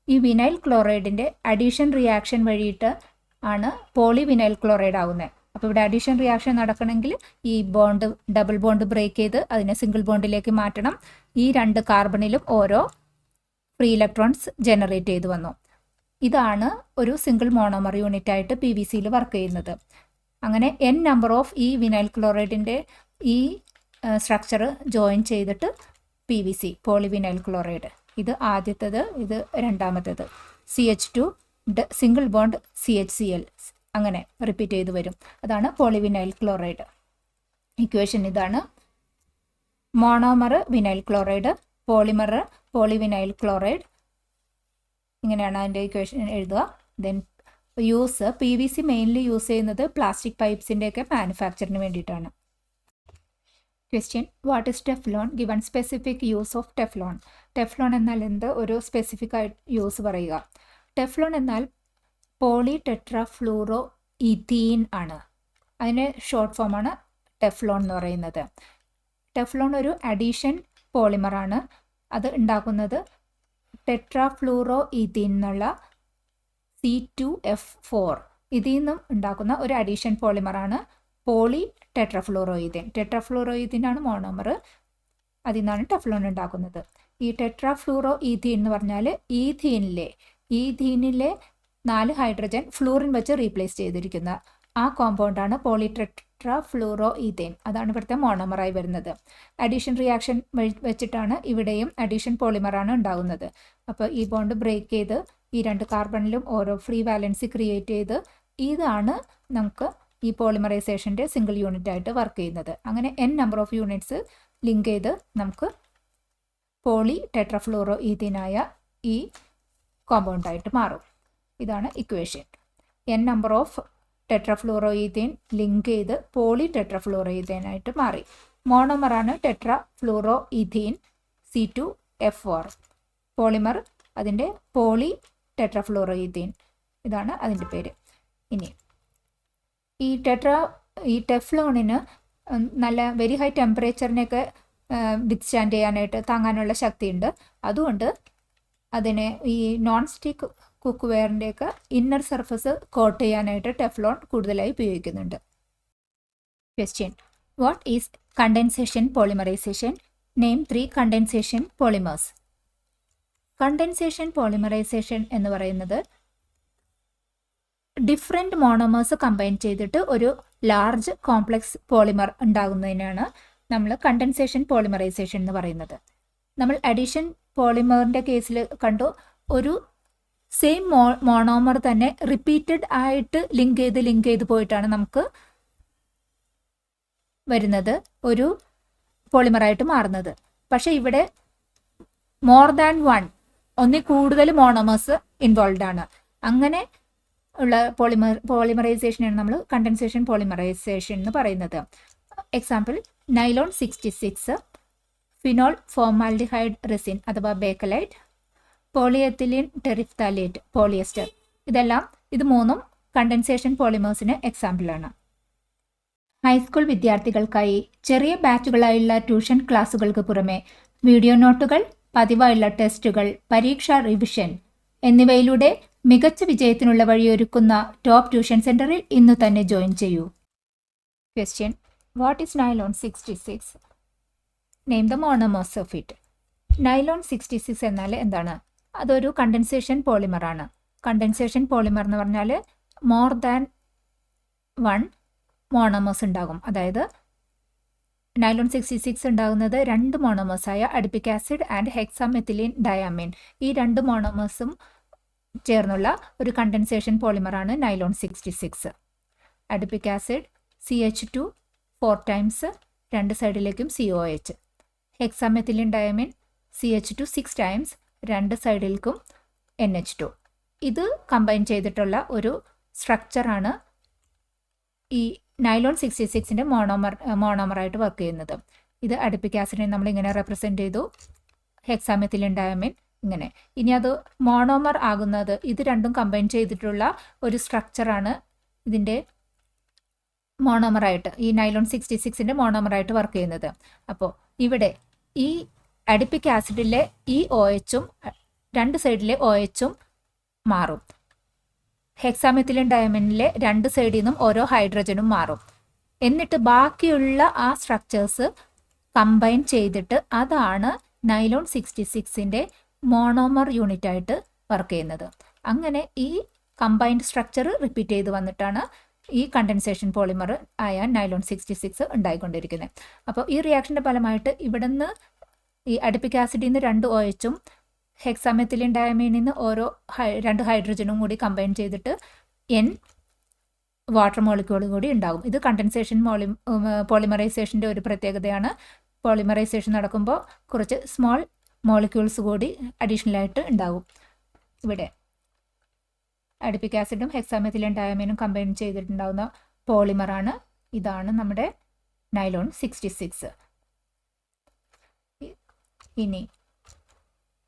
ഈ വിനൈൽ ക്ലോറൈഡിൻ്റെ അഡീഷൻ റിയാക്ഷൻ വഴിയിട്ട് ആണ് പോളിവിനൈൽ ക്ലോറൈഡ് ആകുന്നത്. അപ്പോൾ ഇവിടെ അഡീഷൻ റിയാക്ഷൻ നടക്കണമെങ്കിൽ ഈ ബോണ്ട് ഡബിൾ ബോണ്ട് ബ്രേക്ക് ചെയ്ത് അതിനെ സിംഗിൾ ബോണ്ടിലേക്ക് മാറ്റണം. ഈ രണ്ട് കാർബണിലും ഓരോ ഫ്രീ ഇലക്ട്രോൺസ് ജനറേറ്റ് ചെയ്ത് വന്നു. ഇതാണ് ഒരു സിംഗിൾ മോണോമർ യൂണിറ്റ് ആയിട്ട് PVCയിൽ വർക്ക് ചെയ്യുന്നത്. അങ്ങനെ n നമ്പർ ഓഫ് ഈ വിനൈൽ ക്ലോറൈഡിൻ്റെ ഈ സ്ട്രക്ചർ ജോയിൻ ചെയ്തിട്ട് PVC പോളിവിനൈൽ ക്ലോറൈഡ്. ഇത് ആദ്യത്തേത്, ഇത് രണ്ടാമത്തേത്. CH2 സിംഗിൾ ബോണ്ട് CHCl അങ്ങനെ റിപ്പീറ്റ് ചെയ്ത് വരും. അതാണ് പോളിവിനൈൽ ക്ലോറൈഡ്. ഇക്വേഷൻ ഇതാണ്. Monomer vinyl chloride, polymer polyvinyl chloride. ഇങ്ങനെയാണ് അതിൻ്റെ ഇക്വേഷൻ എഴുതുക. Then use PVC mainly use ചെയ്യുന്നത് പ്ലാസ്റ്റിക് പൈപ്പ്സിൻ്റെയൊക്കെ മാനുഫാക്ചറിന് വേണ്ടിയിട്ടാണ്. Question, what is Teflon? Given specific use of Teflon. Teflon എന്നാൽ എന്ത്? ഒരു സ്പെസിഫിക് ആയിട്ട് യൂസ് പറയുക. ടെഫ്ലോൺ എന്നാൽ പോളി ടെട്രാഫ്ലൂറോ ഈഥീൻ ആണ്. അതിന് ഷോർട്ട് ഫോമാണ് ടെഫ്ലോൺ എന്ന് പറയുന്നത്. ടെഫ്ലോൺ ഒരു അഡീഷൻ പോളിമറാണ്. അത് ഉണ്ടാക്കുന്നത് ടെട്രാഫ്ലൂറോ ഈഥീൻ എന്നുള്ള C2F4 ഇതിൽ നിന്നും ഉണ്ടാക്കുന്ന ഒരു അഡീഷൻ പോളിമറാണ് പോളി ടെട്രാഫ്ലൂറോയിഥീൻ. ടെട്രാഫ്ലൂറോയിഥീനാണ് മോണോമർ. അതിൽ നിന്നാണ് ടെഫ്ലോൺ ഉണ്ടാക്കുന്നത്. ഈ ടെട്രാഫ്ലൂറോ ഈഥീൻ എന്ന് പറഞ്ഞാൽ ഈഥീനിലെ 4 ഹൈഡ്രജൻ ഫ്ലൂറിൻ വെച്ച് റീപ്ലേസ് ചെയ്തിരിക്കുന്ന ആ കോമ്പൗണ്ടാണ് പോളി ടെട്രാഫ്ലൂറോ ഈഥേൻ. അതാണ് ഇവിടുത്തെ മോണോമറായി വരുന്നത്. അഡീഷൻ റിയാക്ഷൻ വെച്ചിട്ടാണ് ഇവിടെയും അഡീഷൻ പോളിമറാണ് ഉണ്ടാകുന്നത്. അപ്പോൾ ഈ ബോണ്ട് ബ്രേക്ക് ചെയ്ത് ഈ രണ്ട് കാർബണിലും ഓരോ ഫ്രീ വാലൻസി ക്രിയേറ്റ് ചെയ്ത് ഇതാണ് നമുക്ക് ഈ പോളിമറൈസേഷൻ്റെ സിംഗിൾ യൂണിറ്റ് ആയിട്ട് വർക്ക് ചെയ്യുന്നത്. അങ്ങനെ n number of units link ചെയ്ത് നമുക്ക് പോളി ടെട്രാഫ്ലൂറോ ഈഥീനായ ഈ കോമ്പൗണ്ടായിട്ട് മാറും. ഇതാണ് equation. n number of tetrafluoroethene link ചെയ്ത് പോളി ടെട്രാഫ്ലൂറോ ഈഥീനായിട്ട് മാറി. മോണോമറാണ് tetrafluoroethene C2F4. Polymer അതിൻ്റെ പോളി ടെട്രാഫ്ലൂറോ ഈഥീൻ, ഇതാണ് അതിൻ്റെ പേര്. ഇനി ഈ ടെഫ്ലോണിന് നല്ല വെരി ഹൈ ടെമ്പറേച്ചറിനെയൊക്കെ വിത്ത്സ്റ്റാൻഡ് ചെയ്യാനായിട്ട് താങ്ങാനുള്ള ശക്തിയുണ്ട്. അതുകൊണ്ട് അതിനെ ഈ നോൺ സ്റ്റിക്ക് കുക്ക് വെയറിൻ്റെയൊക്കെ ഇന്നർ സർഫസ് കോട്ട് ചെയ്യാനായിട്ട് ടെഫ്ലോൺ കൂടുതലായി ഉപയോഗിക്കുന്നുണ്ട്. Question: what is condensation polymerization? Name 3 condensation polymers. Condensation polymerization എന്ന് പറയുന്നത് ഡിഫറെൻറ്റ് മോണോമേഴ്സ് കമ്പൈൻ ചെയ്തിട്ട് ഒരു ലാർജ് കോംപ്ലക്സ് പോളിമർ ഉണ്ടാകുന്നതിനാണ് നമ്മൾ കണ്ടൻസേഷൻ പോളിമറൈസേഷൻ എന്ന് പറയുന്നത്. നമ്മൾ അഡീഷൻ പോളിമറിൻ്റെ കേസിൽ കണ്ടു, ഒരു സെയിം മോണോമർ തന്നെ റിപ്പീറ്റഡ് ആയിട്ട് ലിങ്ക് ചെയ്ത് പോയിട്ടാണ് നമുക്ക് വരുന്നത്, ഒരു പോളിമറായിട്ട് മാറുന്നത്. പക്ഷെ ഇവിടെ മോർ ദാൻ ഒന്നിൽ കൂടുതൽ മോണോമേഴ്സ് ഇൻവോൾവ് ആണ്. അങ്ങനെ ഉള്ള പോളിമറൈസേഷനാണ് നമ്മൾ കണ്ടൻസേഷൻ പോളിമറൈസേഷൻ എന്ന് പറയുന്നത്. Example: nylon 66, phenol formaldehyde resin അഥവാ ബേക്കലൈറ്റ്, പോളിയെത്തിലീൻ ടെറിഫ്താലേറ്റ് പോളിയസ്റ്റർ. ഇത് മൂന്നും കണ്ടൻസേഷൻ പോളിമേഴ്സിന് എക്സാമ്പിളാണ്. ഹൈസ്കൂൾ വിദ്യാർത്ഥികൾക്കായി ചെറിയ ബാച്ചുകളായുള്ള ട്യൂഷൻ ക്ലാസുകൾക്ക് പുറമെ വീഡിയോ നോട്ടുകൾ, പതിവായുള്ള ടെസ്റ്റുകൾ, പരീക്ഷാ റിവിഷൻ എന്നിവയിലൂടെ മികച്ച വിജയത്തിനുള്ള വഴിയൊരുക്കുന്ന ടോപ്പ് ട്യൂഷൻ സെന്ററിൽ ഇന്നു തന്നെ ജോയിൻ ചെയ്യൂ. Question: what is nylon 66? Name the monomers of it. Nylon 66 എന്നാൽ എന്താണ്? അതൊരു കണ്ടൻസേഷൻ പോളിമറാണ്. കണ്ടൻസേഷൻ പോളിമർ എന്ന് പറഞ്ഞാൽ മോർ ദാൻ 1 മോണോമേഴ്സ് ഉണ്ടാകും. അതായത് നൈലോൺ 66 ഉണ്ടാകുന്നത് 2 മോണോമേഴ്സായ adipic acid and hexamethylenediamine, ഈ 2 മോണോമേഴ്സും ചേർന്നുള്ള ഒരു കണ്ടൻസേഷൻ പോളിമറാണ് nylon 66. Adipic acid CH2 4 times 2 സൈഡിലേക്കും COH, ഹെക്സാമെത്തിലീൻ ഡയാമിൻ CH2 6 ടൈംസ് 2 സൈഡിലേക്കും NH2. ഇത് കമ്പൈൻ ചെയ്തിട്ടുള്ള ഒരു സ്ട്രക്ചറാണ് ഈ നൈലോൺ 66ൻ്റെ മോണോമറായിട്ട് വർക്ക് ചെയ്യുന്നത്. ഇത് അഡിപിക് ആസിഡിനെ നമ്മളിങ്ങനെ റെപ്രസെൻ്റ് ചെയ്തു, ഹെക്സാമെത്തിലീൻ ഡയാമിൻ ഇങ്ങനെ. ഇനി അത് മോണോമർ ആകുന്നത് ഇത് രണ്ടും കമ്പൈൻ ചെയ്തിട്ടുള്ള ഒരു സ്ട്രക്ചറാണ് ഇതിൻ്റെ മോണോമറായിട്ട്, ഈ നൈലോൺ 66ൻ്റെ മോണോമറായിട്ട് വർക്ക് ചെയ്യുന്നത്. അപ്പോൾ ഇവിടെ ഈ അഡിപിക് ആസിഡിലെ ഈ OHും 2 സൈഡിലെ OHും മാറും. ഹെക്സാമെത്തിലീൻ ഡയമണ്ടിലെ 2 സൈഡിൽ നിന്നും ഓരോ ഹൈഡ്രജനും മാറും. എന്നിട്ട് ബാക്കിയുള്ള ആ സ്ട്രക്ചേഴ്സ് കമ്പൈൻ ചെയ്തിട്ട് അതാണ് നൈലോൺ 66ൻ്റെ മോണോമർ യൂണിറ്റ് ആയിട്ട് വർക്ക് ചെയ്യുന്നത്. അങ്ങനെ ഈ കമ്പൈൻഡ് സ്ട്രക്ചർ റിപ്പീറ്റ് ചെയ്ത് വന്നിട്ടാണ് ഈ കണ്ടൻസേഷൻ പോളിമർ ആയ നൈലോൺ 66 ഉണ്ടായിക്കൊണ്ടിരിക്കുന്നത്. അപ്പോൾ ഈ റിയാക്ഷൻ്റെ ഫലമായിട്ട് ഇവിടുന്ന് ഈ അഡിപിക് ആസിഡിൽ നിന്ന് 2 OHും ഹെക്സാമെത്തിലീൻ ഡയമീനിൽ നിന്ന് ഓരോ 2 ഹൈഡ്രജനും കൂടി കമ്പൈൻ ചെയ്തിട്ട് N വാട്ടർ മോളിക്യൂളും കൂടി ഉണ്ടാകും. ഇത് കണ്ടൻസേഷൻ പോളിമറൈസേഷൻ്റെ ഒരു പ്രത്യേകതയാണ്. പോളിമറൈസേഷൻ നടക്കുമ്പോൾ കുറച്ച് സ്മോൾ മോളിക്യൂൾസ് കൂടി അഡീഷണലായിട്ട് ഉണ്ടാകും. ഇവിടെ അഡിപിക് ആസിഡും ഹെക്സാമെത്തിലീൻ ഡയമീനും കമ്പൈൻ ചെയ്തിട്ടുണ്ടാകുന്ന പോളിമറാണ്. ഇതാണ് നമ്മുടെ നൈലോൺ 66. ഇനി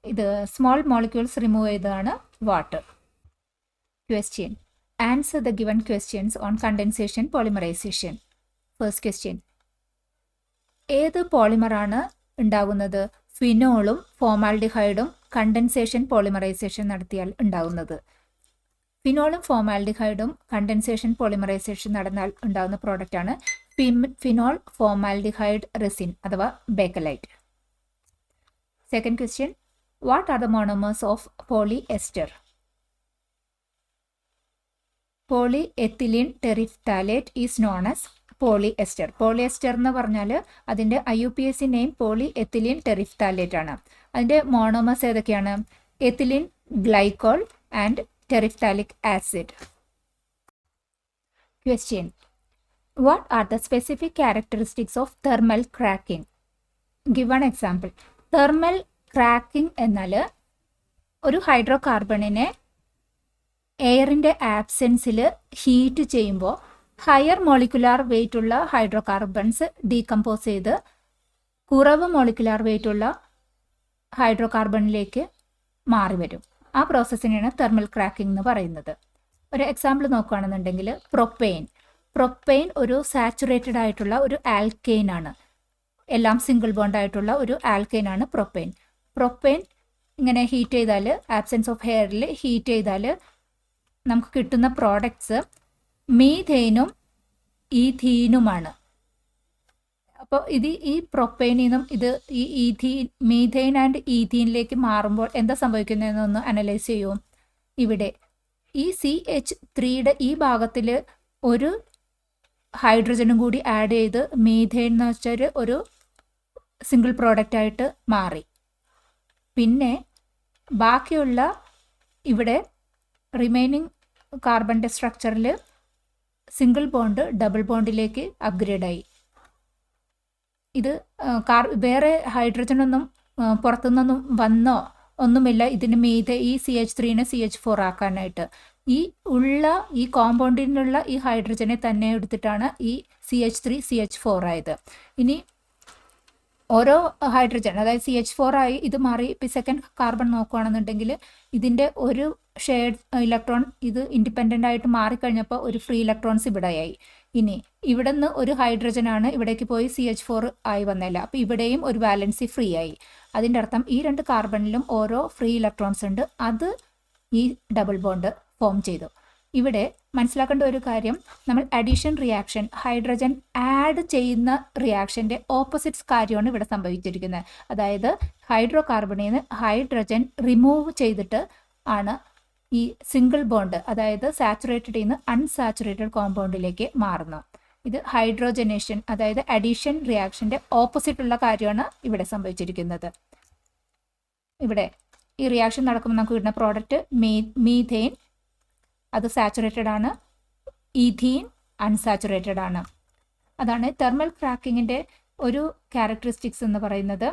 ഇത് സ്മോൾ മോളിക്യൂൾസ് റിമൂവ് ചെയ്തതാണ് water. Question: answer the given questions on condensation polymerisation. First question: ഏത് പോളിമറാണ് ഉണ്ടാകുന്നത് ഫിനോളും ഫോമാൽഡിഹൈഡും കണ്ടൻസേഷൻ പോളിമറൈസേഷൻ നടത്തിയാൽ ഉണ്ടാകുന്നത്? ഫിനോളും ഫോമാൽഡിഹൈഡും കണ്ടൻസേഷൻ പോളിമറൈസേഷൻ നടന്നാൽ ഉണ്ടാകുന്ന പ്രോഡക്റ്റാണ് ഫിനോൾ ഫോമാൽഡിഹൈഡ് റെസിൻ അഥവാ Bakelite. Second question: what are the monomers of polyester? Polyethylene terephthalate is known as polyester. Polyester എന്ന് പറഞ്ഞാൽ അതിൻ്റെ IUPAC നെയിം പോളിയെത്തിലീൻ ടെറിഫ്താലേറ്റ് ആണ്. അതിൻ്റെ മോണോമേഴ്സ് ഏതൊക്കെയാണ്? Ethylene glycol and terephthalic acid. Question: what are the specific characteristics of thermal cracking? Given example. Thermal cracking എന്നാൽ ഒരു ഹൈഡ്രോ കാർബണിനെ എയറിൻ്റെ ആബ്സെൻസിൽ ഹീറ്റ് ചെയ്യുമ്പോൾ ഹയർ മോളിക്കുലാർ വെയിറ്റ് ഉള്ള ഹൈഡ്രോ കാർബൺസ് ഡീകമ്പോസ് ചെയ്ത് കുറവ് മോളിക്കുലാർ വെയിറ്റ് ഉള്ള ഹൈഡ്രോ കാർബണിലേക്ക് മാറി വരും. ആ പ്രോസസ്സിനെയാണ് തെർമൽ ക്രാക്കിംഗ് എന്ന് പറയുന്നത്. ഒരു എക്സാമ്പിൾ നോക്കുകയാണെന്നുണ്ടെങ്കിൽ പ്രൊപ്പെയിൻ ഒരു സാച്ചുറേറ്റഡ് ആയിട്ടുള്ള ഒരു ആൽക്കെയിൻ ആണ്. എല്ലാം സിംഗിൾ ബോണ്ട് ആയിട്ടുള്ള ഒരു ആൽക്കെയിൻ ആണ് പ്രൊപ്പെയിൻ ഇങ്ങനെ ഹീറ്റ് ചെയ്താൽ, ആബ്സെൻസ് ഓഫ് എയറിൽ ഹീറ്റ് ചെയ്താൽ നമുക്ക് കിട്ടുന്ന പ്രോഡക്ട്സ് മീഥെയിനും ഈഥീനുമാണ്. അപ്പോൾ ഈ പ്രൊപ്പെയിനിൽ നിന്നും ഈ മീഥെയിൻ ആൻഡ് ഈഥീനിലേക്ക് മാറുമ്പോൾ എന്താ സംഭവിക്കുന്നതെന്നൊന്ന് അനലൈസ് ചെയ്യൂ. ഇവിടെ ഈ CH3യുടെ ഈ ഭാഗത്തിൽ ഒരു ഹൈഡ്രജനും കൂടി ആഡ് ചെയ്ത് മീഥെയിൻ എന്ന് വെച്ചാൽ ഒരു സിംഗിൾ പ്രോഡക്റ്റ് ആയിട്ട് മാറി. പിന്നെ ബാക്കിയുള്ള ഇവിടെ റിമൈനിങ് കാർബണിൻ്റെ സ്ട്രക്ചറിൽ സിംഗിൾ ബോണ്ട് ഡബിൾ ബോണ്ടിലേക്ക് അപ്ഗ്രേഡായി. ഇത് വേറെ ഹൈഡ്രജനൊന്നും പുറത്തുനിന്നൊന്നും വന്നോ ഒന്നുമില്ല ഇതിന് ഈ CH3നെ CH4 ആക്കാനായിട്ട്. ഈ കോമ്പൗണ്ടിനുള്ള ഈ ഹൈഡ്രജനെ തന്നെ എടുത്തിട്ടാണ് ഈ CH3 CH4 ആയത്. ഇനി ഓരോ ഹൈഡ്രജൻ, അതായത് CH4 ആയി ഇത് മാറി. ഇപ്പോൾ സെക്കൻഡ് കാർബൺ നോക്കുകയാണെന്നുണ്ടെങ്കിൽ ഇതിൻ്റെ ഒരു ഷെയർഡ് ഇലക്ട്രോൺ ഇത് ഇൻഡിപെൻഡൻ്റ് ആയിട്ട് മാറിക്കഴിഞ്ഞപ്പോൾ ഒരു ഫ്രീ ഇലക്ട്രോൺസ് ഇവിടെയായി. ഇനി ഇവിടെ നിന്ന് ഒരു ഹൈഡ്രജനാണ് ഇവിടേക്ക് പോയി CH4 ആയി വന്നില്ല. അപ്പോൾ ഇവിടെയും ഒരു വാലൻസി ഫ്രീ ആയി. അതിൻ്റെ അർത്ഥം ഈ രണ്ട് കാർബണിലും ഓരോ ഫ്രീ ഇലക്ട്രോൺസ് ഉണ്ട്. അത് ഈ ഡബിൾ ബോണ്ട് ഫോം ചെയ്തു. ഇവിടെ മനസ്സിലാക്കേണ്ട ഒരു കാര്യം, നമ്മൾ അഡീഷൻ റിയാക്ഷൻ, ഹൈഡ്രജൻ ആഡ് ചെയ്യുന്ന റിയാക്ഷൻ്റെ ഓപ്പോസിറ്റ്സ് കാര്യമാണ് ഇവിടെ സംഭവിച്ചിരിക്കുന്നത്. അതായത് ഹൈഡ്രോ കാർബണിൽ നിന്ന് ഹൈഡ്രജൻ റിമൂവ് ചെയ്തിട്ട് ആണ് ഈ സിംഗിൾ ബോണ്ട്, അതായത് സാച്ചുറേറ്റഡിൽ നിന്ന് അൺസാച്ചുറേറ്റഡ് കോമ്പൗണ്ടിലേക്ക് മാറുന്നു. ഇത് ഹൈഡ്രോജനേഷൻ, അതായത് അഡീഷൻ റിയാക്ഷൻ്റെ ഓപ്പോസിറ്റുള്ള കാര്യമാണ് ഇവിടെ സംഭവിച്ചിരിക്കുന്നത്. ഇവിടെ ഈ റിയാക്ഷൻ നടക്കുമ്പോൾ നമുക്ക് കിട്ടുന്ന പ്രോഡക്റ്റ് മീഥെയിൻ, അത് സാച്ചുറേറ്റഡ് ആണ്. ഈഥീൻ അൺസാച്ചുറേറ്റഡ് ആണ്. അതാണ് തെർമൽ ക്രാക്കിങ്ങിൻ്റെ ഒരു ക്യാരക്ടറിസ്റ്റിക്സ് എന്ന് പറയുന്നത്.